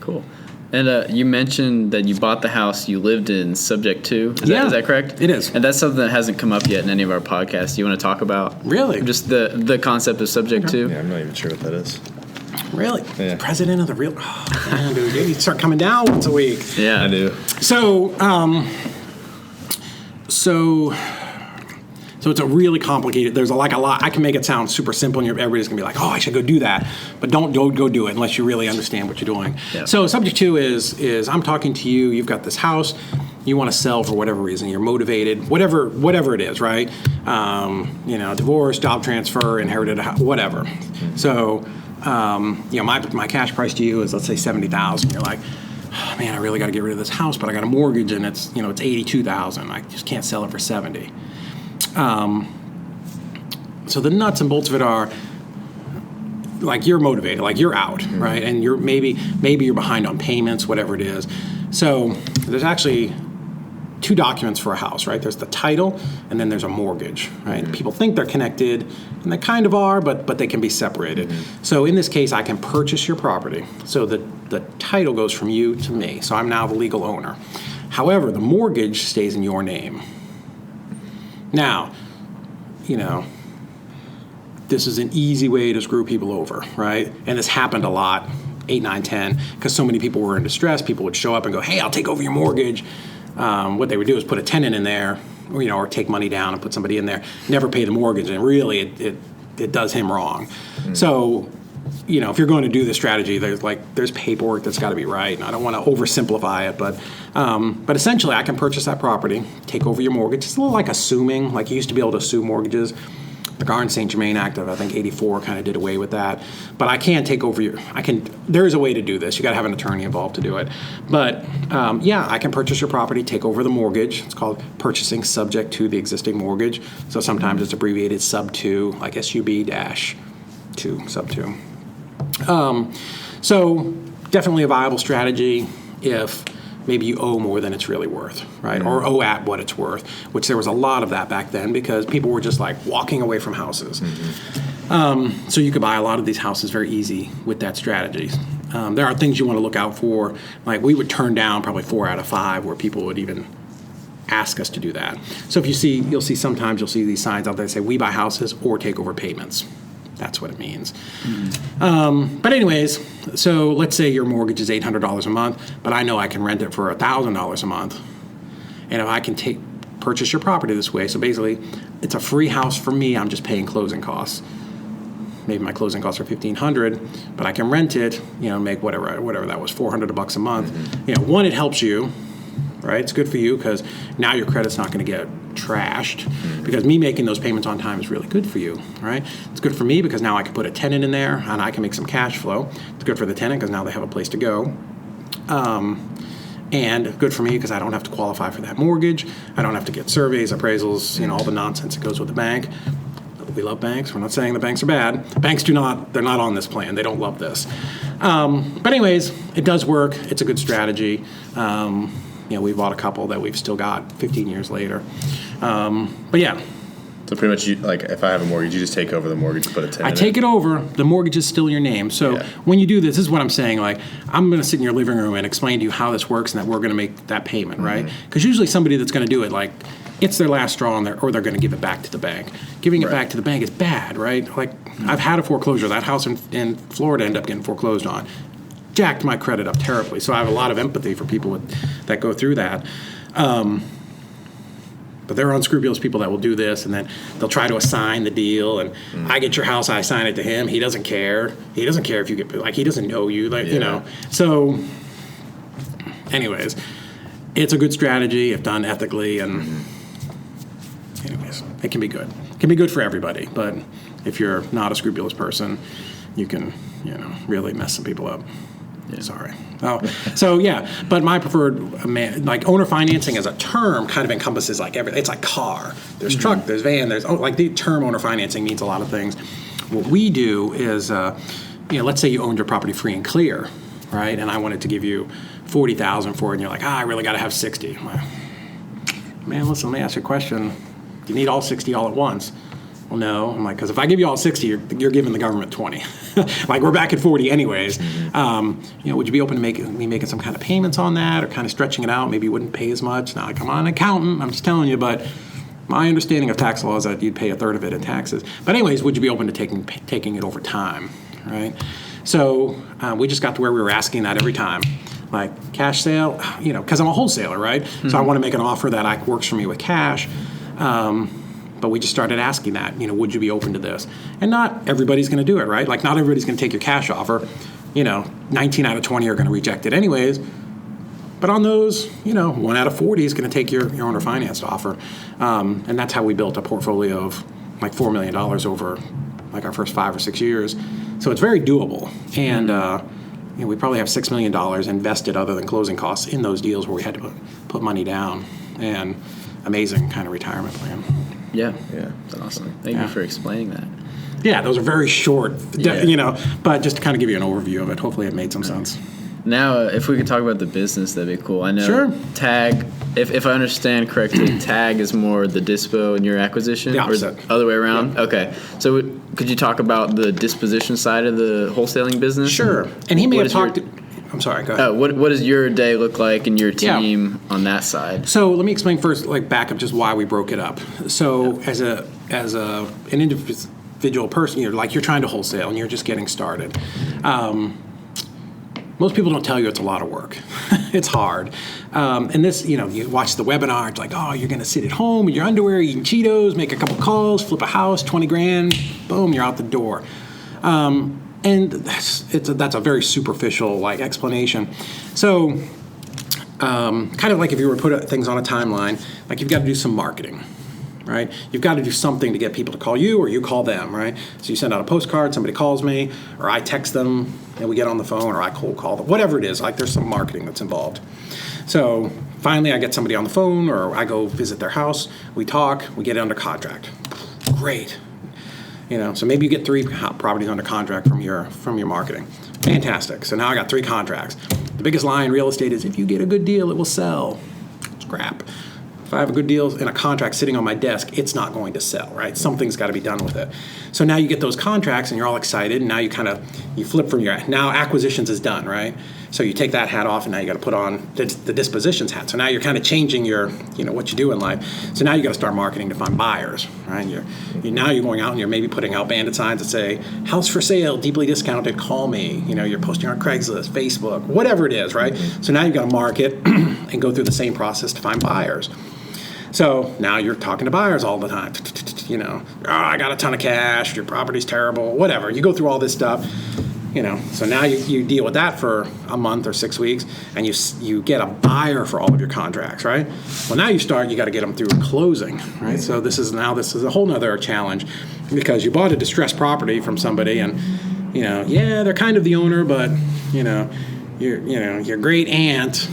Cool. And you mentioned that you bought the house you lived in subject to. Is that correct? It is. And that's something that hasn't come up yet in any of our podcasts. Do you want to talk about? Really? Just the concept of subject to? Yeah, I'm not even sure what that is. Really? Yeah. President of the real... Oh, man, dude. You start coming down once a week. Yeah. I do. So it's a really complicated. There's a lot. I can make it sound super simple, and everybody's gonna be like, "Oh, I should go do that," but don't go do it unless you really understand what you're doing. Yeah. So subject to is I'm talking to you. You've got this house. You want to sell for whatever reason. You're motivated. Whatever it is, right? Divorce, job transfer, inherited a house, whatever. So, my cash price to you is, let's say, $70,000. You're like, oh, man, I really got to get rid of this house, but I got a mortgage, and it's $82,000. I just can't sell it for $70,000. So the nuts and bolts of it are, like, you're motivated, like you're out, right? And you're maybe you're behind on payments, whatever it is. So there's actually 2 documents for a house, right? There's the title, and then there's a mortgage, right? Mm-hmm. People think they're connected, and they kind of are, but they can be separated. Mm-hmm. So in this case, I can purchase your property. So the title goes from you to me. So I'm now the legal owner. However, the mortgage stays in your name. Now, this is an easy way to screw people over, right? And this happened a lot, 8, 9, 10, because so many people were in distress. People would show up and go, hey, I'll take over your mortgage. What they would do is put a tenant in there, or take money down and put somebody in there, never pay the mortgage, and really it does him wrong. Mm-hmm. So, if you're going to do this strategy, there's paperwork that's got to be right. And I don't want to oversimplify it, but essentially I can purchase that property, take over your mortgage. It's a little like assuming, like you used to be able to assume mortgages. The Garn-St. Germain Act of, I think, 84 kind of did away with that. But I can take over there is a way to do this. You got to have an attorney involved to do it. But I can purchase your property, take over the mortgage. It's called purchasing subject to the existing mortgage. So sometimes it's abbreviated sub-2, like SUB-2, sub-2. So definitely a viable strategy if maybe you owe more than it's really worth, right? Mm-hmm. Or owe at what it's worth, which there was a lot of that back then because people were just like walking away from houses. Mm-hmm. So you could buy a lot of these houses very easy with that strategy. There are things you want to look out for. Like we would turn down probably 4 out of 5 where people would even ask us to do that. So if you'll see sometimes these signs out there that say we buy houses or take over payments. That's what it means. Mm-hmm. But anyways, so let's say your mortgage is $800 a month, but I know I can rent it for $1,000 a month. And if I can purchase your property this way, so basically it's a free house for me, I'm just paying closing costs. Maybe my closing costs are $1,500, but I can rent it, make whatever that was, $400 a month. Mm-hmm. One, it helps you, right? It's good for you because now your credit's not going to get trashed because me making those payments on time is really good for you, right? It's good for me because now I can put a tenant in there and I can make some cash flow. It's good for the tenant because now they have a place to go. And good for me because I don't have to qualify for that mortgage. I don't have to get surveys, appraisals, all the nonsense that goes with the bank. We love banks. We're not saying the banks are bad. Banks they're not on this plan. They don't love this. But anyways, it does work. It's a good strategy. We bought a couple that we've still got 15 years later. But yeah. So pretty much, if I have a mortgage, you just take over the mortgage and put a tenant I take it over. The mortgage is still your name. So when you do this is what I'm saying. Like, I'm going to sit in your living room and explain to you how this works and that we're going to make that payment, right? Because usually somebody that's going to do it, like, it's their last straw, or they're going to give it back to the bank. Giving it back to the bank is bad, right? Like, I've had a foreclosure. That house in Florida ended up getting foreclosed on. Jacked my credit up terribly. So I have a lot of empathy for people that go through that. But there are unscrupulous people that will do this, and then they'll try to assign the deal. And I get your house, I assign it to him. He doesn't care. He doesn't care if you get, he doesn't know you, So, anyways, it's a good strategy if done ethically. And, anyways, it can be good. It can be good for everybody. But if you're not a scrupulous person, you can, really mess some people up. Yeah. Sorry. But my preferred, owner financing as a term kind of encompasses everything. It's like car. There's truck, there's van, the term owner financing means a lot of things. What we do is, let's say you owned your property free and clear, right? And I wanted to give you $40,000 for it, and you're like, I really got to have 60. Like, man, listen, let me ask you a question. Do you need all 60 all at once? Well, no. I'm like, because if I give you all 60, you're giving the government 20. We're back at 40 anyways. Would you be open to making some kind of payments on that or kind of stretching it out? Maybe you wouldn't pay as much. Not like I'm an accountant. I'm just telling you. But my understanding of tax law is that you'd pay a third of it in taxes. But anyways, would you be open to taking it over time, right? So we just got to where we were asking that every time. Like cash sale, because I'm a wholesaler, right? So I want to make an offer that works for me with cash. But we just started asking that, would you be open to this? And not everybody's going to do it, right? Like, not everybody's going to take your cash offer. 19 out of 20 are going to reject it anyways. But on those, 1 out of 40 is going to take your owner financed offer. And that's how we built a portfolio of $4 million over our first 5 or 6 years. So it's very doable. And we probably have $6 million invested other than closing costs in those deals where we had to put money down. And amazing kind of retirement plan. Yeah, that's awesome. Thank you for explaining that. Yeah, those are very short, but just to kind of give you an overview of it, hopefully it made some sense. Now, if we could talk about the business, that'd be cool. I know Sure. TAG, if I understand correctly, TAG is more the dispo and your acquisition? The opposite. Or other way around? Yeah. Okay. So could you talk about the disposition side of the wholesaling business? Sure. And he may have talked... I'm sorry, go ahead. What does your day look like and your team on that side? So let me explain first, back up just why we broke it up. So as an individual person, you're trying to wholesale and you're just getting started. Most people don't tell you it's a lot of work. It's hard. And this, you watch the webinar, it's like, oh, you're going to sit at home in your underwear, eating Cheetos, make a couple calls, flip a house, 20 grand, boom, you're out the door. And that's a very superficial explanation. So, kind of like if you were to put things on a timeline, you've got to do some marketing, right? You've got to do something to get people to call you, or you call them, right? So you send out a postcard, somebody calls me, or I text them, and we get on the phone, or I cold call them, whatever it is. There's some marketing that's involved. So finally, I get somebody on the phone, or I go visit their house. We talk, we get it under contract. Great. So maybe you get 3 properties under contract from your marketing. Fantastic. So now I got 3 contracts. The biggest lie in real estate is if you get a good deal, it will sell. It's crap. If I have a good deal in a contract sitting on my desk, it's not going to sell, right? Something's got to be done with it. So now you get those contracts and you're all excited, and now you flip from now acquisitions is done, right? So you take that hat off, and now you got to put on the dispositions hat. So now you're kind of changing your, what you do in life. So now you got to start marketing to find buyers, right? Now you're going out and you're maybe putting out bandit signs that say, house for sale, deeply discounted, call me. You're posting on Craigslist, Facebook, whatever it is, right? So now you've got to market and go through the same process to find buyers. So now you're talking to buyers all the time. I got a ton of cash, your property's terrible, whatever. You go through all this stuff. So now you deal with that for a month or 6 weeks, and you get a buyer for all of your contracts, right? Well, now you got to get them through closing, right? So this is a whole nother challenge, because you bought a distressed property from somebody, and they're kind of the owner, but your great aunt,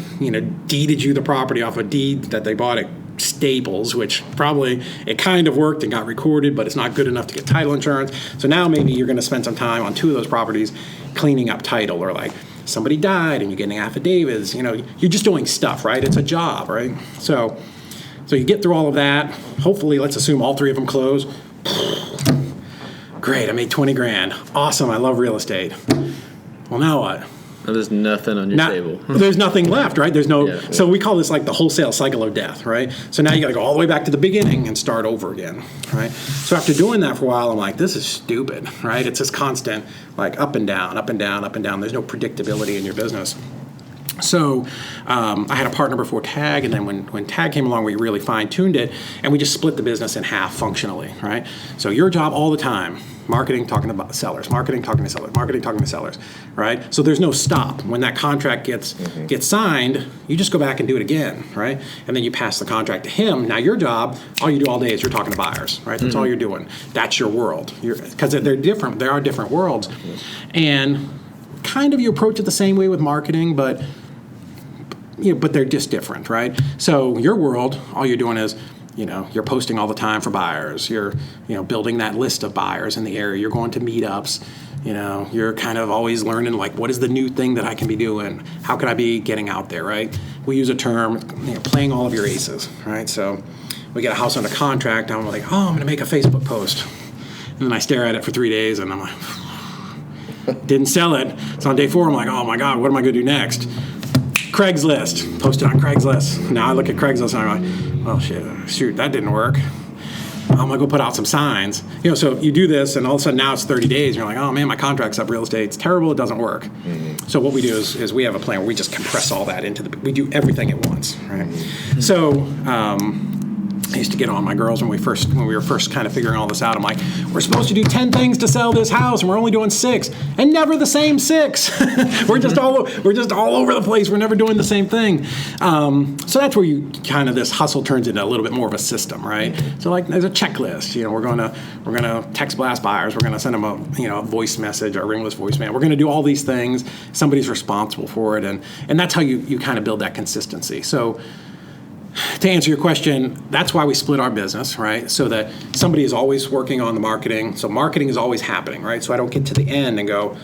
deeded you the property off a deed that they bought at Staples, which probably it kind of worked and got recorded, but it's not good enough to get title insurance. So now maybe you're going to spend some time on 2 of those properties cleaning up title, or like somebody died and you're getting affidavits. You're just doing stuff, right? It's a job, right? So you get through all of that. Hopefully, let's assume all 3 of them close. Great, I made 20 grand. Awesome, I love real estate. Well, now what? There's nothing on your table. There's nothing left, right? There's no. Yeah. So we call this like the wholesale cycle of death, right? So now you got to go all the way back to the beginning and start over again, right? So after doing that for a while, I'm like, this is stupid, right? It's this constant like up and down, up and down, up and down. There's no predictability in your business. So I had a partner before TAG, and then when TAG came along, we really fine-tuned it, and we just split the business in half functionally, right? So your job all the time, marketing, talking to sellers, marketing, talking to sellers, marketing, talking to sellers, right? So there's no stop. When that contract gets signed, you just go back and do it again, right? And then you pass the contract to him. Now your job, all you do all day is you're talking to buyers, right? That's all you're doing. That's your world. Because they're different. There are different worlds. And kind of you approach it the same way with marketing, but they're just different, right? So your world, all you're doing is, you're posting all the time for buyers. You're, building that list of buyers in the area. You're going to meetups. You're kind of always learning, like, what is the new thing that I can be doing? How can I be getting out there, right? We use a term, playing all of your aces, right? So we get a house under contract. I'm like, I'm going to make a Facebook post. And then I stare at it for 3 days, and I'm like, didn't sell it. So on day 4, I'm like, oh my God, what am I going to do next? Craigslist, posted on Craigslist. Now I look at Craigslist and I'm like, well, shoot, that didn't work. I'm gonna go put out some signs. So you do this, and all of a sudden now it's 30 days. And you're like, oh man, my contract's up. Real estate's terrible. It doesn't work. Mm-hmm. So what we do is we have a plan where we just compress all that we do everything at once, right? Mm-hmm. So I used to get on my girls when we were first kind of figuring all this out. I'm like, we're supposed to do 10 things to sell this house, and we're only doing 6, and never the same 6. we're just all over the place. We're never doing the same thing. So that's where you kind of this hustle turns into a little bit more of a system, right? So like there's a checklist. We're gonna text blast buyers. We're gonna send them a voice message or ringless voicemail. We're gonna do all these things. Somebody's responsible for it, and that's how you kind of build that consistency. So, to answer your question, that's why we split our business, right? So that somebody is always working on the marketing. So marketing is always happening, right? So I don't get to the end and go,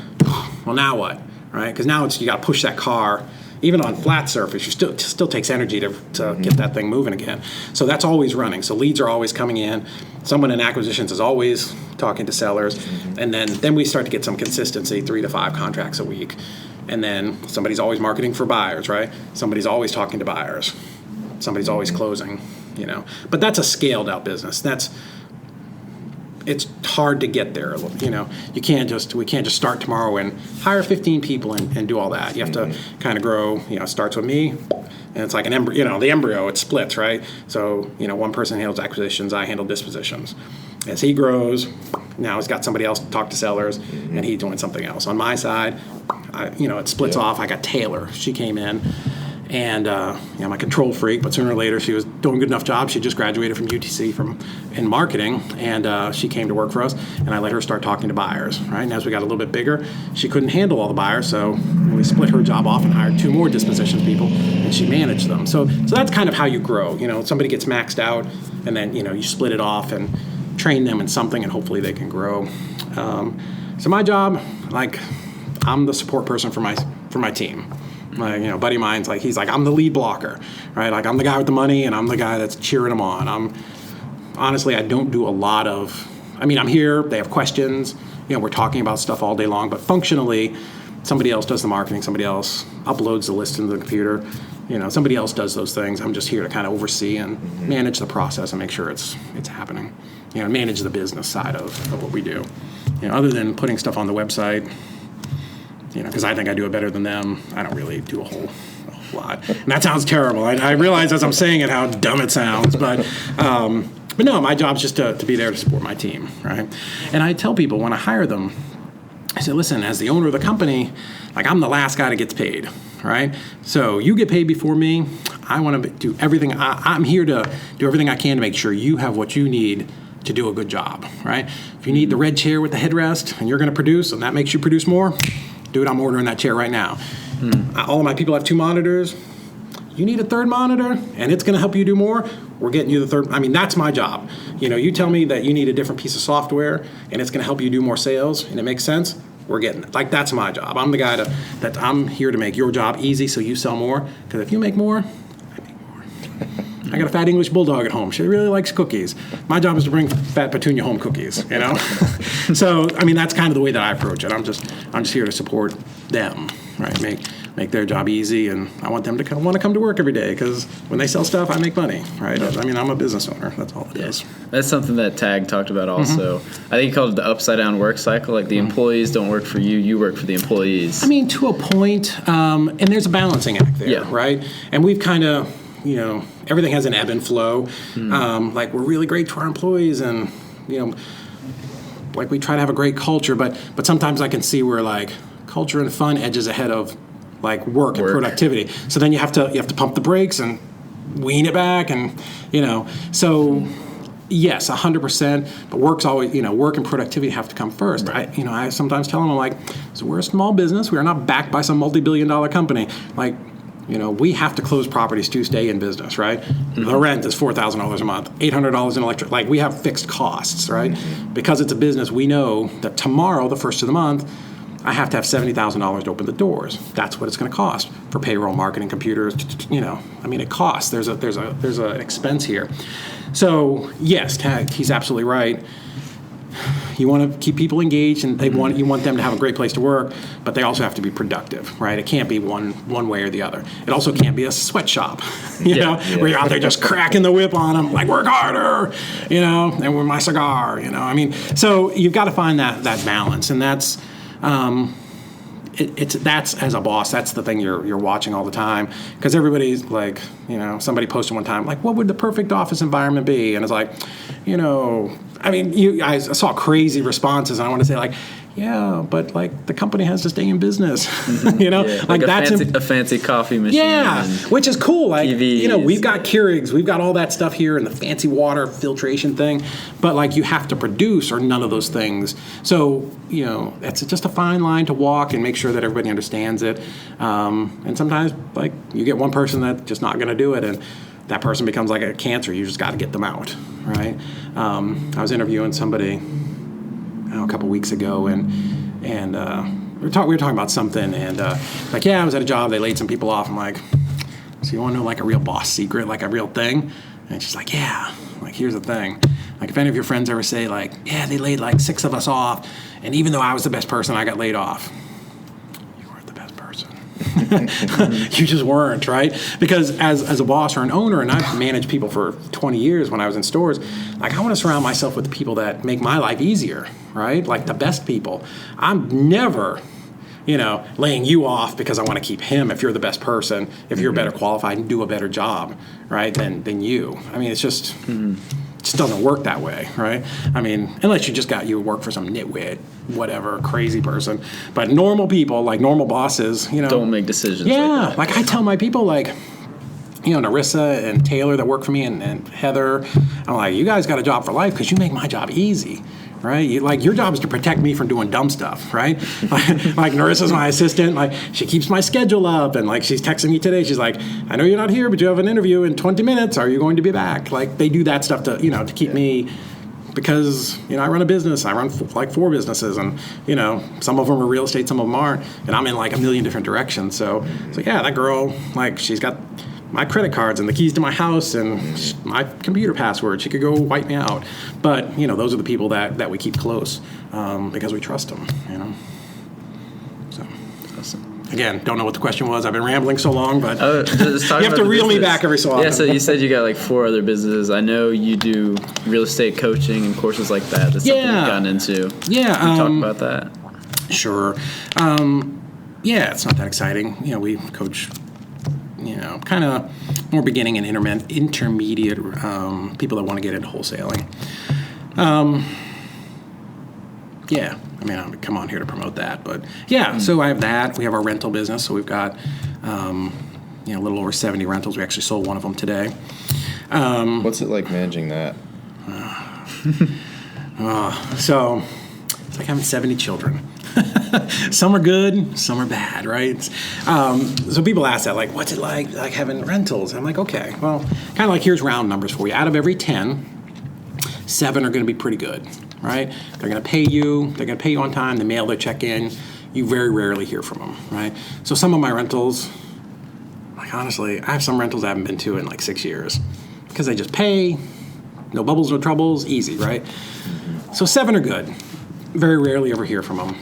well, now what, right? Because now you got to push that car. Even on flat surface, it still takes energy to get that thing moving again. So that's always running. So leads are always coming in. Someone in acquisitions is always talking to sellers. And then we start to get some consistency, 3 to 5 contracts a week. And then somebody's always marketing for buyers, right? Somebody's always talking to buyers. Somebody's always closing, But that's a scaled out business. It's hard to get there. We can't just start tomorrow and hire 15 people and do all that. You have to kind of grow. It starts with me, and it's like an embryo. The embryo, it splits, right? So one person handles acquisitions, I handle dispositions. As he grows, now he's got somebody else to talk to sellers, and he's doing something else. On my side, it splits off. I got Taylor. She came in. And I'm a control freak, but sooner or later she was doing a good enough job. She just graduated from UTC in marketing, and she came to work for us. And I let her start talking to buyers, right? And as we got a little bit bigger, she couldn't handle all the buyers, so we split her job off and hired 2 more dispositions people, and she managed them. So that's kind of how you grow. Somebody gets maxed out, and then you split it off and train them in something, and hopefully they can grow. So my job, I'm the support person for my team. Buddy of mine's he's like, I'm the lead blocker, right? I'm the guy with the money, and I'm the guy that's cheering them on. Honestly, I don't do a lot of, I'm here, they have questions, we're talking about stuff all day long, but functionally, somebody else does the marketing, somebody else uploads the list into the computer, somebody else does those things. I'm just here to kind of oversee and manage the process and make sure it's happening, manage the business side of what we do. Other than putting stuff on the website, because I think I do it better than them. I don't really do a whole lot. And that sounds terrible. I realize as I'm saying it how dumb it sounds, but no, my job's just to be there to support my team, right? And I tell people when I hire them, I say, listen, as the owner of the company, I'm the last guy that gets paid, right? So you get paid before me. I want to do everything. I'm here to do everything I can to make sure you have what you need to do a good job, right? If you need the red chair with the headrest and you're going to produce, and that makes you produce more, dude, I'm ordering that chair right now. All of my people have 2 monitors. You need a 3rd monitor, and it's going to help you do more. We're getting you the 3rd. I mean, that's my job. You tell me that you need a different piece of software, and it's going to help you do more sales, and it makes sense. We're getting it. Like, that's my job. I'm the guy that I'm here to make your job easy so you sell more. Because if you make more, I make more. I got a fat English bulldog at home. She really likes cookies. My job is to bring fat Petunia home cookies. So, I mean, that's kind of the way that I approach it. I'm just here to support them, right? Make their job easy, and I want them to want to come to work every day, because when they sell stuff, I make money, right? I mean, I'm a business owner. That's all it is. That's something that Tag talked about also. I think he called it the upside down work cycle. Like, the employees don't work for you, you work for the employees. I mean, to a point, and there's a balancing act there, right? And we've kind of, everything has an ebb and flow. Like, we're really great to our employees, and, like, we try to have a great culture, but sometimes I can see where, like, culture and fun edges ahead of, like, work and productivity. So then you have to pump the brakes and wean it back, and so yes, 100%. But work's always, work and productivity have to come first. Right. I sometimes tell them, I'm like, so we're a small business. We are not backed by some multi-billion-dollar company. Like, we have to close properties to stay in business, right? The rent is $4,000 a month, $800 in electric. Like, we have fixed costs, right? Because it's a business, we know that tomorrow, the first of the month, I have to have $70,000 to open the doors. That's what it's going to cost for payroll, marketing, computers. I mean, it costs. There's an expense here. So yes, he's absolutely right. You want to keep people engaged, and you want them to have a great place to work, but they also have to be productive, right? It can't be one way or the other. It also can't be a sweatshop, where you're out there just cracking the whip on them, like, work harder, and with my cigar, I mean, so you've got to find that balance, and that's. That's, as a boss, that's the thing you're watching all the time, because everybody's like, somebody posted one time, like, what would the perfect office environment be? And it's like, I mean, I saw crazy responses, and I want to say, like, yeah, but, like, the company has to stay in business, like that's a fancy coffee machine, which is cool. Like, TVs, we've got Keurigs, we've got all that stuff here, and the fancy water filtration thing, but, like, you have to produce, or none of those things. So, it's just a fine line to walk and make sure that everybody understands it. And sometimes, like, you get one person that's just not going to do it, and that person becomes like a cancer. You just got to get them out, right? I was interviewing somebody a couple weeks ago, and we were talking about something, and like, I was at a job, they laid some people off. I'm like, so you want to know, like, a real boss secret, like a real thing? And she's like, yeah, like, here's the thing. Like, if any of your friends ever say, like, yeah, they laid like 6 of us off, and even though I was the best person, I got laid off. You weren't the best person. You just weren't, right? Because as a boss or an owner, and I've managed people for 20 years when I was in stores, like, I want to surround myself with the people that make my life easier, right? Like, the best people. I'm never, laying you off because I want to keep him if you're the best person, if you're better qualified and do a better job, right, than you. I mean, it's just... It just doesn't work that way, right? I mean, unless you work for some nitwit, whatever, crazy person. But normal people, like normal bosses, don't make decisions. Yeah, like I tell my people, like, Narissa and Taylor that work for me, and Heather, I'm like, you guys got a job for life because you make my job easy. Right? Your job is to protect me from doing dumb stuff, right? Like Narissa's my assistant. Like, she keeps my schedule up, and, like, she's texting me today. She's like, I know you're not here, but you have an interview in 20 minutes. Are you going to be back? Like, they do that stuff to, to keep me, because, I run a business. I run like 4 businesses, and, some of them are real estate, some of them aren't, and I'm in like a million different directions. So yeah, that girl, like, she's got my credit cards and the keys to my house and my computer password. She could go wipe me out. But, those are the people that we keep close because we trust them, So, awesome. Again, don't know what the question was. I've been rambling so long, but just you have to reel me back every so often. Yeah, so you said you got like 4 other businesses. I know you do real estate coaching and courses like that. That's something you've gotten into. Yeah. Can you talk about that? Sure. It's not that exciting. We coach... kind of more beginning and intermediate people that want to get into wholesaling. I mean, I'll come on here to promote that, but so I have that. We have our rental business, so we've got a little over 70 rentals. We actually sold one of them today. What's it like managing that? So It's like having 70 children. Some are good, some are bad, right? So people ask that, like, what's it like having rentals? And I'm like, okay, well, kind of like here's round numbers for you. Out of every 10, 7 are going to be pretty good, right? They're going to pay you. They're going to pay you on time. They mail their check in. You very rarely hear from them, right? So some of my rentals, like honestly, I have some rentals I haven't been to in like 6 years because they just pay, no bubbles, no troubles, easy, right? So 7 are good. Very rarely ever hear from them.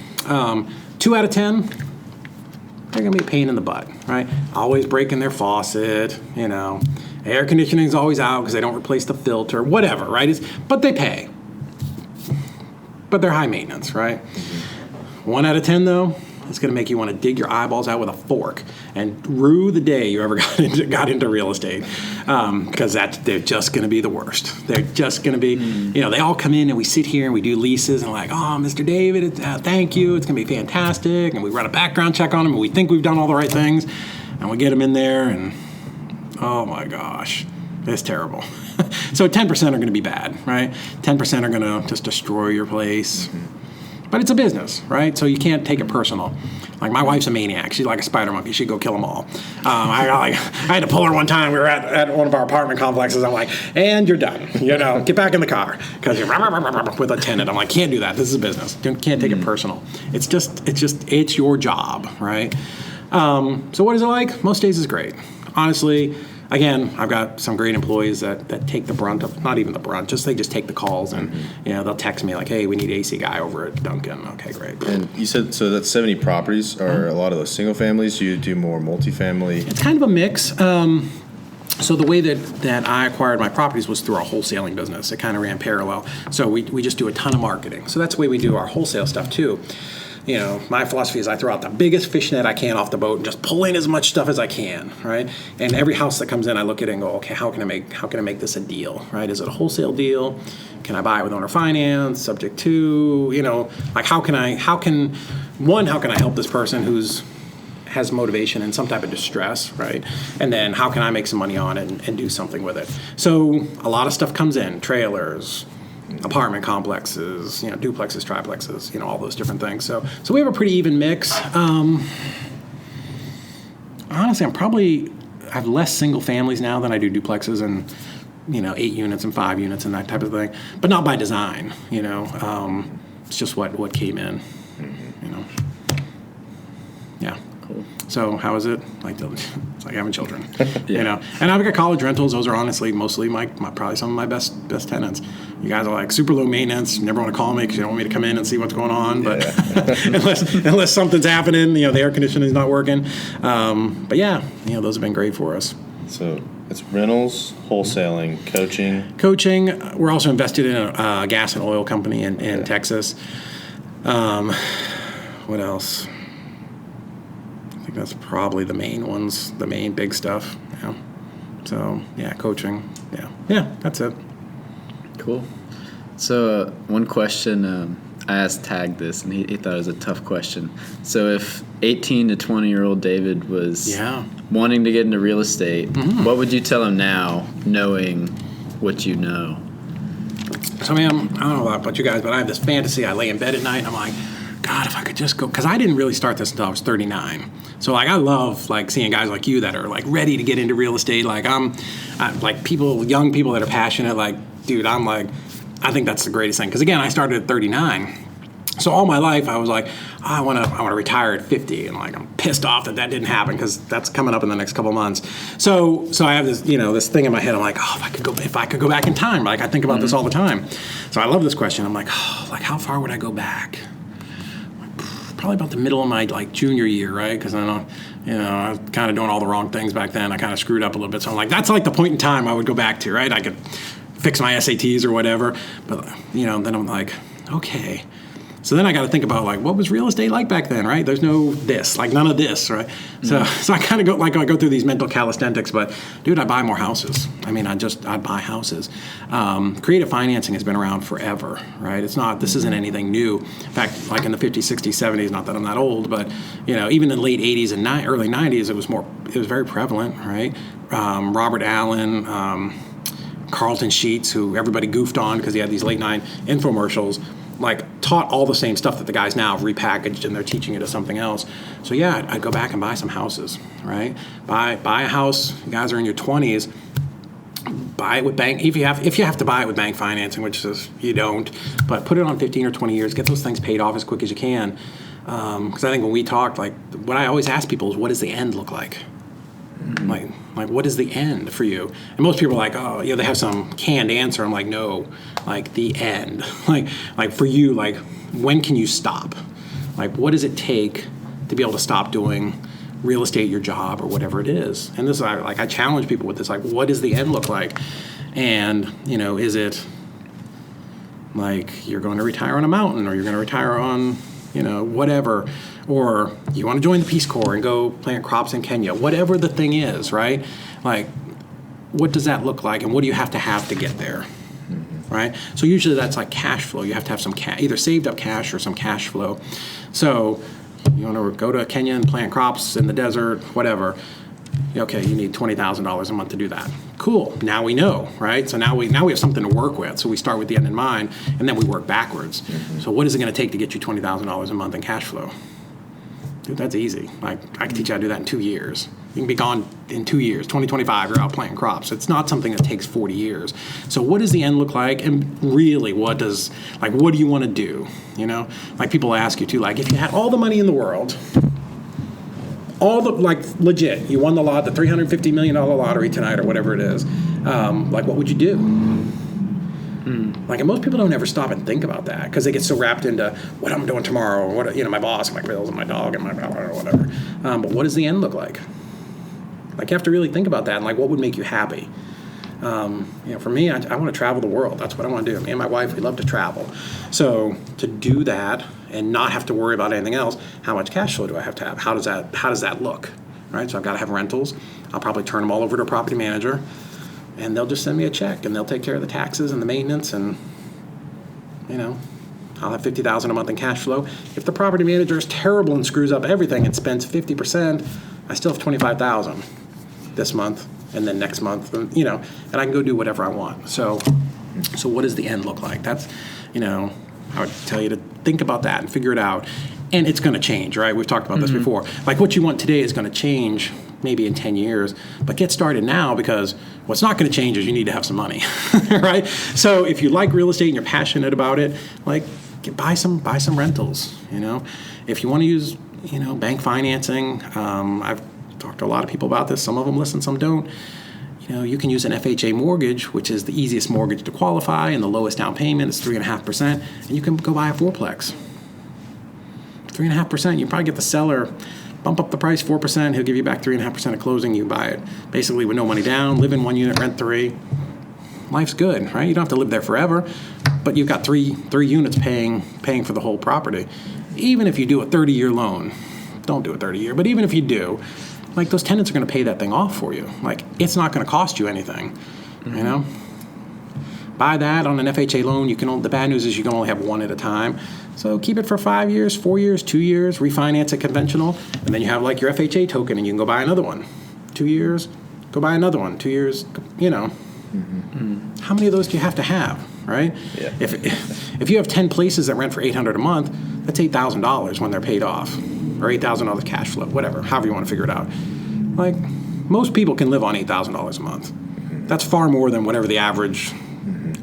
2 out of 10, they're going to be a pain in the butt, right? Always breaking their faucet, you know. Air conditioning is always out because they don't replace the filter, whatever, right? But they pay. But they're high maintenance, right? 1 out of 10, though, it's going to make you want to dig your eyeballs out with a fork and rue the day you ever got into real estate, because they're just going to be the worst. They're just going to be, you know, they all come in and we sit here and we do leases and like, oh, Mr. David, thank you, it's going to be fantastic, and we run a background check on them and we think we've done all the right things, and we get them in there and, oh my gosh, it's terrible. So 10% are going to be bad, right? 10% are going to just destroy your place. But it's a business, right? So you can't take it personal. Like, my wife's a maniac. She's like a spider monkey. She'd go kill them all. I had to pull her one time. We were at one of our apartment complexes. I'm like, and you're done. You know, get back in the car. Because you're with a tenant. I'm like, can't do that. This is a business. Can't take it personal. It's your job, right? So what is it like? Most days is great. Honestly, again, I've got some great employees that take the brunt of, not even the brunt, they just take the calls, and you know, they'll text me like, hey, we need AC guy over at Duncan. Okay, great. And you said, so that's 70 properties. Are a lot of those single families? Do you do more multifamily? It's kind of a mix. So the way that I acquired my properties was through our wholesaling business. It kind of ran parallel. So we just do a ton of marketing. So that's the way we do our wholesale stuff too. You know, my philosophy is I throw out the biggest fish net I can off the boat and just pull in as much stuff as I can, right? And every house that comes in, I look at it and go, okay, how can I make this a deal, right? Is it a wholesale deal? Can I buy it with owner finance, subject to, you know, like how can I help this person has motivation and some type of distress, right? And then how can I make some money on it and do something with it? So a lot of stuff comes in, trailers, apartment complexes, you know, duplexes, triplexes, you know, all those different things. So we have a pretty even mix. Honestly, I have less single families now than I do duplexes and, you know, 8 units and 5 units and that type of thing. But not by design, you know. It's just what came in, you know. Yeah. Cool. So how is it? It's like having children, you know. And I've got college rentals. Those are honestly mostly my probably some of my best tenants. You guys are like super low maintenance. You never want to call me because you don't want me to come in and see what's going on. But unless something's happening, you know, the air conditioning is not working. But yeah, you know, those have been great for us. So it's rentals, wholesaling, coaching. Coaching. We're also invested in a gas and oil company in Texas. What else? I think that's probably the main ones, the main big stuff. Yeah. So yeah, coaching. Yeah, that's it. Cool. So one question, I asked Tag this, and he thought it was a tough question. So if 18 to 20-year-old David was wanting to get into real estate, what would you tell him now, knowing what you know? So, man, I don't know about you guys, but I have this fantasy. I lay in bed at night, and I'm like, God, if I could just go, because I didn't really start this until I was 39. So, like, I love, like, seeing guys like you that are, like, ready to get into real estate. Like, I'm like, young people that are passionate, like, dude, I'm like, I think that's the greatest thing. Because, again, I started at 39. So all my life, I was like, I want to retire at 50, and like I'm pissed off that didn't happen because that's coming up in the next couple months. So I have this, you know, this thing in my head. I'm like, oh, if I could go back in time, like I think about this all the time. So I love this question. I'm like, oh, like how far would I go back? Probably about the middle of my like junior year, right? Because I know, you know, I was kind of doing all the wrong things back then. I kind of screwed up a little bit. So I'm like, that's like the point in time I would go back to, right? I could fix my SATs or whatever. But you know, then I'm like, okay. So then I got to think about like what was real estate like back then, right? There's no this, like none of this, right? So I kind of I go through these mental calisthenics, but dude, I buy more houses. I mean, I buy houses. Creative financing has been around forever, right? This isn't anything new. In fact, like in the 50s, 60s, 70s, not that I'm that old, but you know, even in the late 80s and early 90s, it was very prevalent, right? Robert Allen, Carlton Sheets, who everybody goofed on because he had these late night infomercials. like taught all the same stuff that the guys now have repackaged and they're teaching it as something else. So yeah, I'd go back and buy some houses, right? Buy a house. You guys are in your 20s. Buy it with bank. If you have to buy it with bank financing, which is you don't, but put it on 15 or 20 years. Get those things paid off as quick as you can. Because I think when we talked, like what I always ask people is, what does the end look like? Like what is the end for you? And most people are like, oh, they have some canned answer. I'm like, no, like the end. like for you, like when can you stop? Like what does it take to be able to stop doing real estate, your job, or whatever it is? And this is I challenge people with this, like, what does the end look like? And is it like you're going to retire on a mountain, or you're going to retire on whatever, or you want to join the Peace Corps and go plant crops in Kenya, whatever the thing is, right? Like, what does that look like, and what do you have to get there, right? So usually that's like cash flow. You have to have some either saved up cash or some cash flow. So you want to go to Kenya and plant crops in the desert, whatever. Okay, you need $20,000 a month to do that. Cool. Now we know, right? So now we have something to work with. So we start with the end in mind, and then we work backwards. So what is it going to take to get you $20,000 a month in cash flow? Dude, that's easy. Like I can teach you how to do that in 2 years. You can be gone in 2 years. 2025, you're out planting crops. It's not something that takes 40 years. So what does the end look like? And really, what do you want to do? Like people ask you too, like if you had all the money in the world, legit, you won the $350 million lottery tonight or whatever it is, like what would you do? Like, and most people don't ever stop and think about that because they get so wrapped into what I'm doing tomorrow, or what my boss, and my bills, and my dog, and my or whatever. But what does the end look like? Like you have to really think about that, and like what would make you happy? For me, I want to travel the world. That's what I want to do. Me and my wife, we love to travel. So to do that and not have to worry about anything else, how much cash flow do I have to have? How does that look? Right? So I've got to have rentals. I'll probably turn them all over to a property manager, and they'll just send me a check, and they'll take care of the taxes and the maintenance, and I'll have $50,000 a month in cash flow. If the property manager is terrible and screws up everything and spends 50%, I still have $25,000 this month, and then next month, and I can go do whatever I want. So what does the end look like? That's, I would tell you to think about that and figure it out. And it's going to change, right? We've talked about this before. Like what you want today is going to change maybe in 10 years, but get started now, because what's not going to change is you need to have some money, right? So if you like real estate and you're passionate about it, like buy some rentals, If you want to use, bank financing, I've talked to a lot of people about this. Some of them listen, some don't. You can use an FHA mortgage, which is the easiest mortgage to qualify, and the lowest down payment is 3.5%, and you can go buy a fourplex. 3.5%, you probably get the seller, bump up the price 4%, he'll give you back 3.5% at closing, you buy it. Basically with no money down, live in 1 unit, rent 3. Life's good, right? You don't have to live there forever, but you've got three units paying for the whole property. Even if you do a 30-year loan, don't do a 30-year, but even if you do, like those tenants are going to pay that thing off for you. Like it's not going to cost you anything, Buy that on an FHA loan. The bad news is you can only have one at a time. So keep it for 5 years, 4 years, 2 years, refinance it conventional, and then you have like your FHA token, and you can go buy another one. 2 years, go buy another one. 2 years, How many of those do you have to have, right? Yeah. If you have 10 places that rent for $800 a month, that's $8,000 when they're paid off, or $8,000 cash flow, whatever, however you want to figure it out. Like most people can live on $8,000 a month. That's far more than whatever the average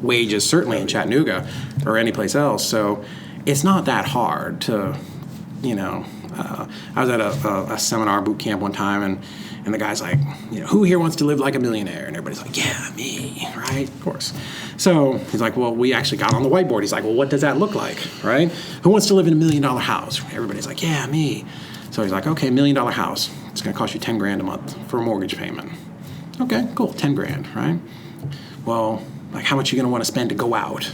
wage is, certainly in Chattanooga or any place else. So it's not that hard to, I was at a seminar boot camp one time, and the guy's like, who here wants to live like a millionaire? And everybody's like, yeah, me, right? Of course. So he's like, well, we actually got on the whiteboard. He's like, well, what does that look like, right? Who wants to live in $1 million house? Everybody's like, yeah, me. So he's like, okay, $1 million house. It's going to cost you $10,000 a month for a mortgage payment. Okay, cool, $10,000, right? Well, like, how much are you going to want to spend to go out?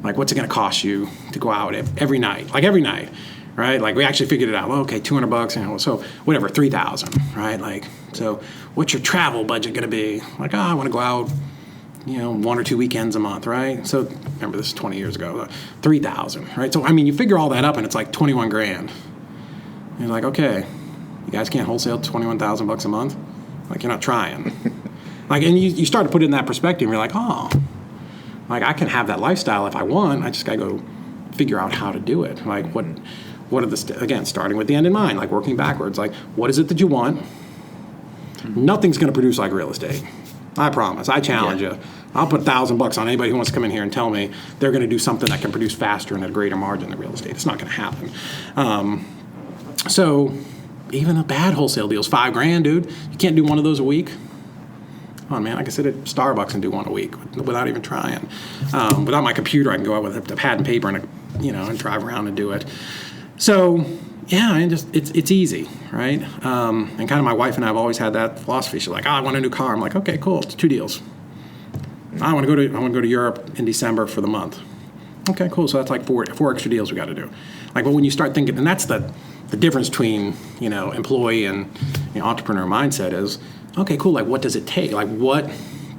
Like, what's it going to cost you to go out every night? Like, every night, right? Like, we actually figured it out. Well, okay, $200, so whatever, $3,000, right? Like, so what's your travel budget going to be? Like, I want to go out, 1 or 2 weekends a month, right? So, remember, this is 20 years ago, $3,000, right? So, I mean, you figure all that up, and it's like $21,000. And you're like, okay, you guys can't wholesale $21,000 a month? Like, you're not trying. Like, and you start to put it in that perspective, and you're like, oh, like, I can have that lifestyle if I want. I just got to go figure out how to do it. Like what are the again, starting with the end in mind, like working backwards. Like what is it that you want? Nothing's going to produce like real estate. I promise. I challenge you. I'll put $1,000 on anybody who wants to come in here and tell me they're going to do something that can produce faster and at a greater margin than real estate. It's not going to happen. So even a bad wholesale deal is $5,000, dude. You can't do one of those a week. Come on, man. I can sit at Starbucks and do one a week without even trying. Without my computer, I can go out with a pad and paper and drive around and do it. So yeah, and just it's easy, right? And kind of my wife and I have always had that philosophy. She's like, I want a new car. I'm like, okay, cool. It's 2 deals. I want to go to Europe in December for the month. Okay, cool. So that's like four extra deals we got to do. Like, but when you start thinking, and that's the difference between employee and entrepreneur mindset is, okay, cool. Like, what does it take? Like, what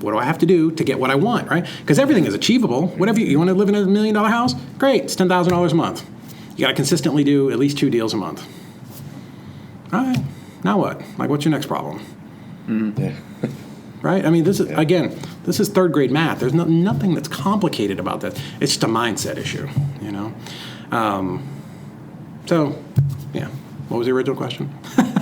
do I have to do to get what I want, right? Because everything is achievable. Whatever you want to live in a $1 million house, great. It's $10,000 a month. You got to consistently do at least 2 deals a month. All right. Now what? Like, what's your next problem? Mm-hmm. Yeah. Right? I mean, this is 3rd grade math. There's nothing that's complicated about that. It's just a mindset issue, So, yeah. What was the original question?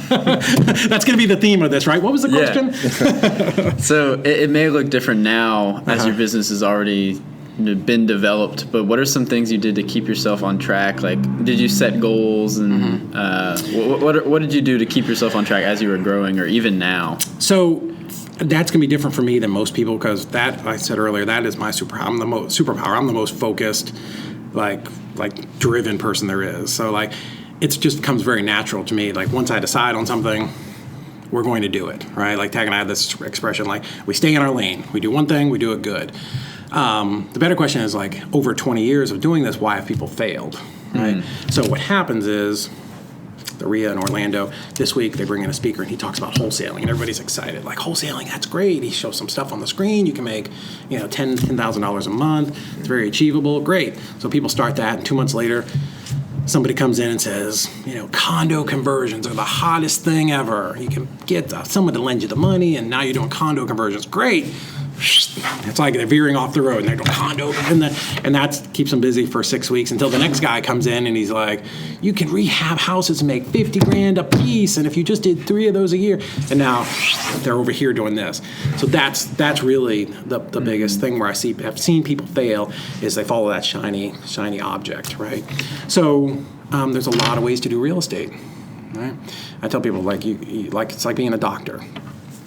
That's going to be the theme of this, right? What was the question? Yeah. So it may look different now as your business has already been developed, but what are some things you did to keep yourself on track? Like, did you set goals, and what did you do to keep yourself on track as you were growing, or even now? So that's going to be different for me than most people, because that, I said earlier, that is my superpower. I'm the most focused, like driven person there is. So like, it just comes very natural to me. Like, once I decide on something, we're going to do it, right? Like Tag and I have this expression, like, we stay in our lane. We do one thing, we do it good. The better question is, like, over 20 years of doing this, why have people failed, right? So what happens is, the RIA in Orlando, this week they bring in a speaker and he talks about wholesaling, and everybody's excited. Like, wholesaling, that's great. He shows some stuff on the screen. You can make, $10,000 a month. It's very achievable. Great. So people start that, and 2 months later, somebody comes in and says, condo conversions are the hottest thing ever. You can get someone to lend you the money, and now you're doing condo conversions. Great. It's like they're veering off the road, and they're doing condo, and that keeps them busy for 6 weeks until the next guy comes in and he's like, you can rehab houses and make $50,000 a piece, and if you just did 3 of those a year, and now they're over here doing this. So that's really the biggest thing where I've seen people fail, is they follow that shiny object, right? So there's a lot of ways to do real estate, right? I tell people, like, it's like being a doctor.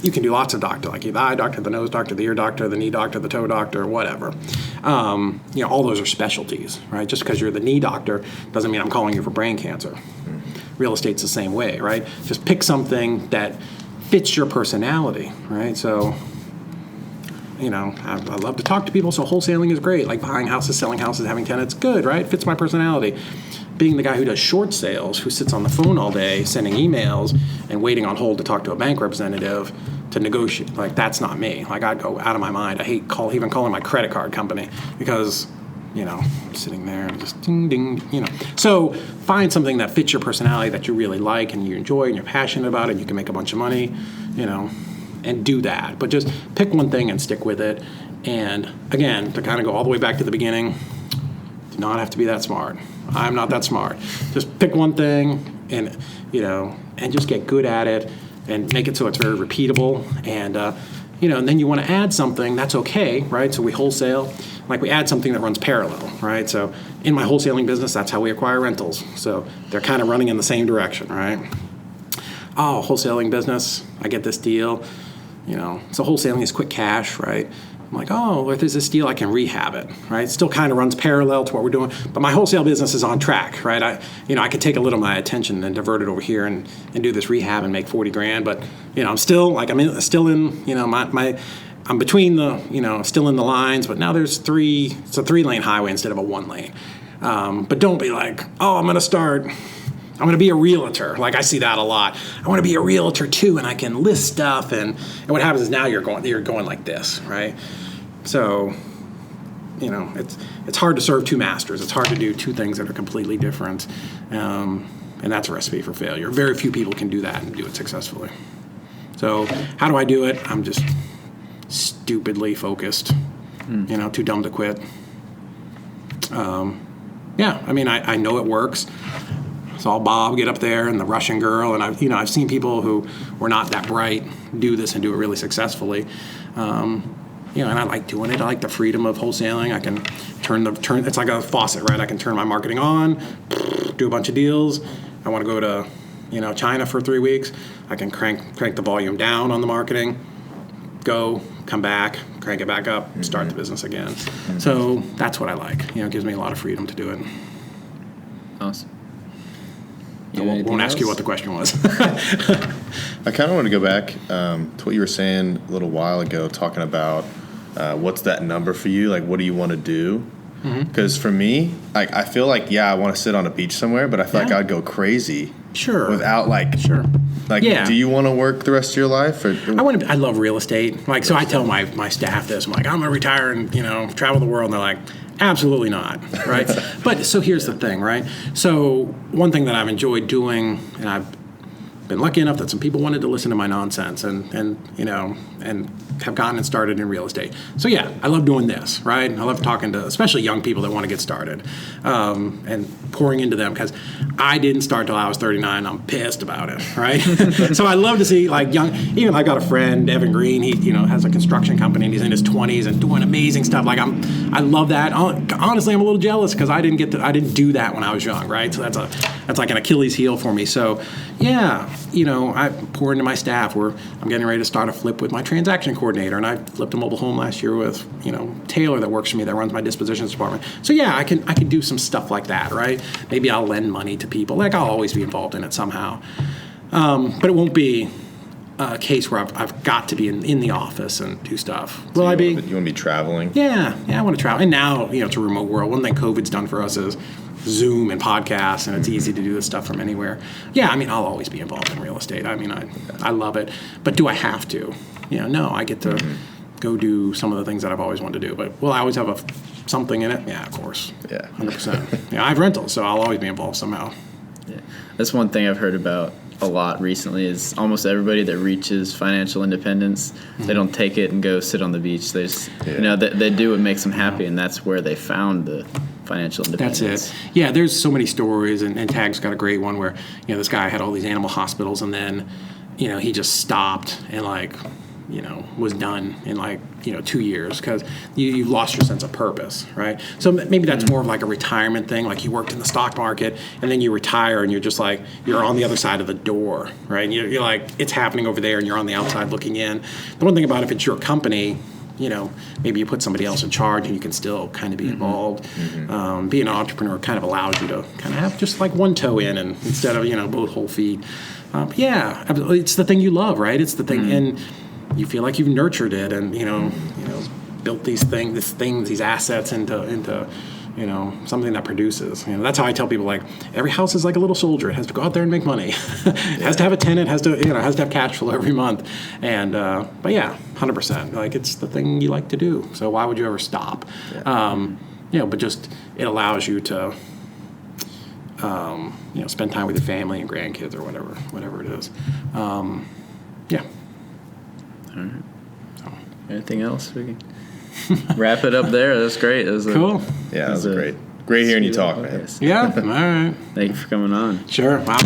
You can do lots of doctor, like the eye doctor, the nose doctor, the ear doctor, the knee doctor, the toe doctor, whatever. All those are specialties, right? Just because you're the knee doctor doesn't mean I'm calling you for brain cancer. Real estate's the same way, right? Just pick something that fits your personality, right? So, I love to talk to people, so wholesaling is great. Like buying houses, selling houses, having tenants, good, right? Fits my personality. Being the guy who does short sales, who sits on the phone all day sending emails and waiting on hold to talk to a bank representative to negotiate, like, that's not me. Like, I'd go out of my mind. I hate even calling my credit card company, because I'm sitting there and just ding ding, So find something that fits your personality, that you really like and you enjoy and you're passionate about it, and you can make a bunch of money, and do that. But just pick one thing and stick with it. And again, to kind of go all the way back to the beginning, do not have to be that smart. I'm not that smart. Just pick one thing and just get good at it and make it so it's very repeatable. And, and then you want to add something, that's okay, right? So we wholesale, like we add something that runs parallel, right? So in my wholesaling business, that's how we acquire rentals. So they're kind of running in the same direction, right? Oh, wholesaling business, I get this deal, so wholesaling is quick cash, right? I'm like, oh, if there's this deal, I can rehab it, right? It still kind of runs parallel to what we're doing, but my wholesale business is on track, right? I could take a little of my attention and divert it over here and do this rehab and make $40,000, but I'm still I'm between the still in the lines, but now it's a 3-lane highway instead of a 1-lane. But don't be like, oh, I'm going to be a realtor. Like, I see that a lot. I want to be a realtor too, and I can list stuff. And what happens is now you're going like this, right? So, it's hard to serve 2 masters. It's hard to do 2 things that are completely different. And that's a recipe for failure. Very few people can do that and do it successfully. So how do I do it? I'm just stupidly focused, too dumb to quit. yeah, I mean, I know it works. Saw Bob get up there and the Russian girl, and I've seen people who were not that bright do this and do it really successfully. And I like doing it. I like the freedom of wholesaling. I can turn. It's like a faucet, right? I can turn my marketing on, do a bunch of deals. I want to go to, China for 3 weeks. I can crank the volume down on the marketing, go, come back, crank it back up, start the business again. Mm-hmm. So that's what I like. It gives me a lot of freedom to do it. Awesome. I won't ask you what the question was. I kind of want to go back to what you were saying a little while ago, talking about what's that number for you? Like, what do you want to do? Because for me, I feel like, I want to sit on a beach somewhere, but I feel like I'd go crazy. Sure. Without do you want to work the rest of your life? Or? I love real estate. So I tell my staff this. I'm like, I'm going to retire and, travel the world. And they're like, absolutely not, right? But so here's the thing, right? So one thing that I've enjoyed doing, and I've been lucky enough that some people wanted to listen to my nonsense and have gotten it started in real estate. So I love doing this, right? I love talking to especially young people that want to get started and pouring into them, because I didn't start till I was 39. I'm pissed about it, right? So I love to see even I got a friend, Evan Green, he has a construction company and he's in his 20s and doing amazing stuff. I love that. Honestly, I'm a little jealous because I didn't do that when I was young, right? So that's like an Achilles heel for me. So I pour into my staff. I'm getting ready to start a flip with my transaction coordinator, and I flipped a mobile home last year with Taylor that works for me, that runs my dispositions department. So I can do some stuff like that, right? Maybe I'll lend money to people. I'll always be involved in it somehow, but it won't be a case where I've got to be in the office and do stuff. Will I be? You want to be traveling? Yeah, I want to travel. And now it's a remote world. One thing COVID's done for us is Zoom and podcasts, and it's easy to do this stuff from anywhere. I'll always be involved in real estate. I love it. But do I have to? No, I get to go do some of the things that I've always wanted to do. But will I always have something in it? Yeah, of course. Yeah. 100%. I have rentals, so I'll always be involved somehow. Yeah. That's one thing I've heard about a lot recently is almost everybody that reaches financial independence, they don't take it and go sit on the beach. They just, they do what makes them happy, and that's where they found the financial independence. That's it. Yeah, there's so many stories, and Tag's got a great one where, this guy had all these animal hospitals, and then, he just stopped and was done in 2 years because you've lost your sense of purpose, right? So maybe that's more of like a retirement thing. Like you worked in the stock market and then you retire and you're just you're on the other side of the door, right? And you're like, it's happening over there and you're on the outside looking in. The one thing about if it's your company, maybe you put somebody else in charge and you can still kind of be involved. Being an entrepreneur kind of allows you to kind of have just one toe in and instead of, both whole feet. It's the thing you love, right? It's the thing, and you feel like you've nurtured it and, built these assets into something that produces. That's how I tell people, every house is like a little soldier. It has to go out there and make money. It has to have a tenant, has to have cash flow every month. And, but 100%. It's the thing you like to do. So why would you ever stop? Yeah. But just, it allows you to, spend time with your family and grandkids or whatever it is. Yeah. All right. So. Anything else? We can wrap it up there. That's great. Cool. Yeah, that was great. Great hearing you talk, man. Yeah. All right. Thank you for coming on. Sure. Wow.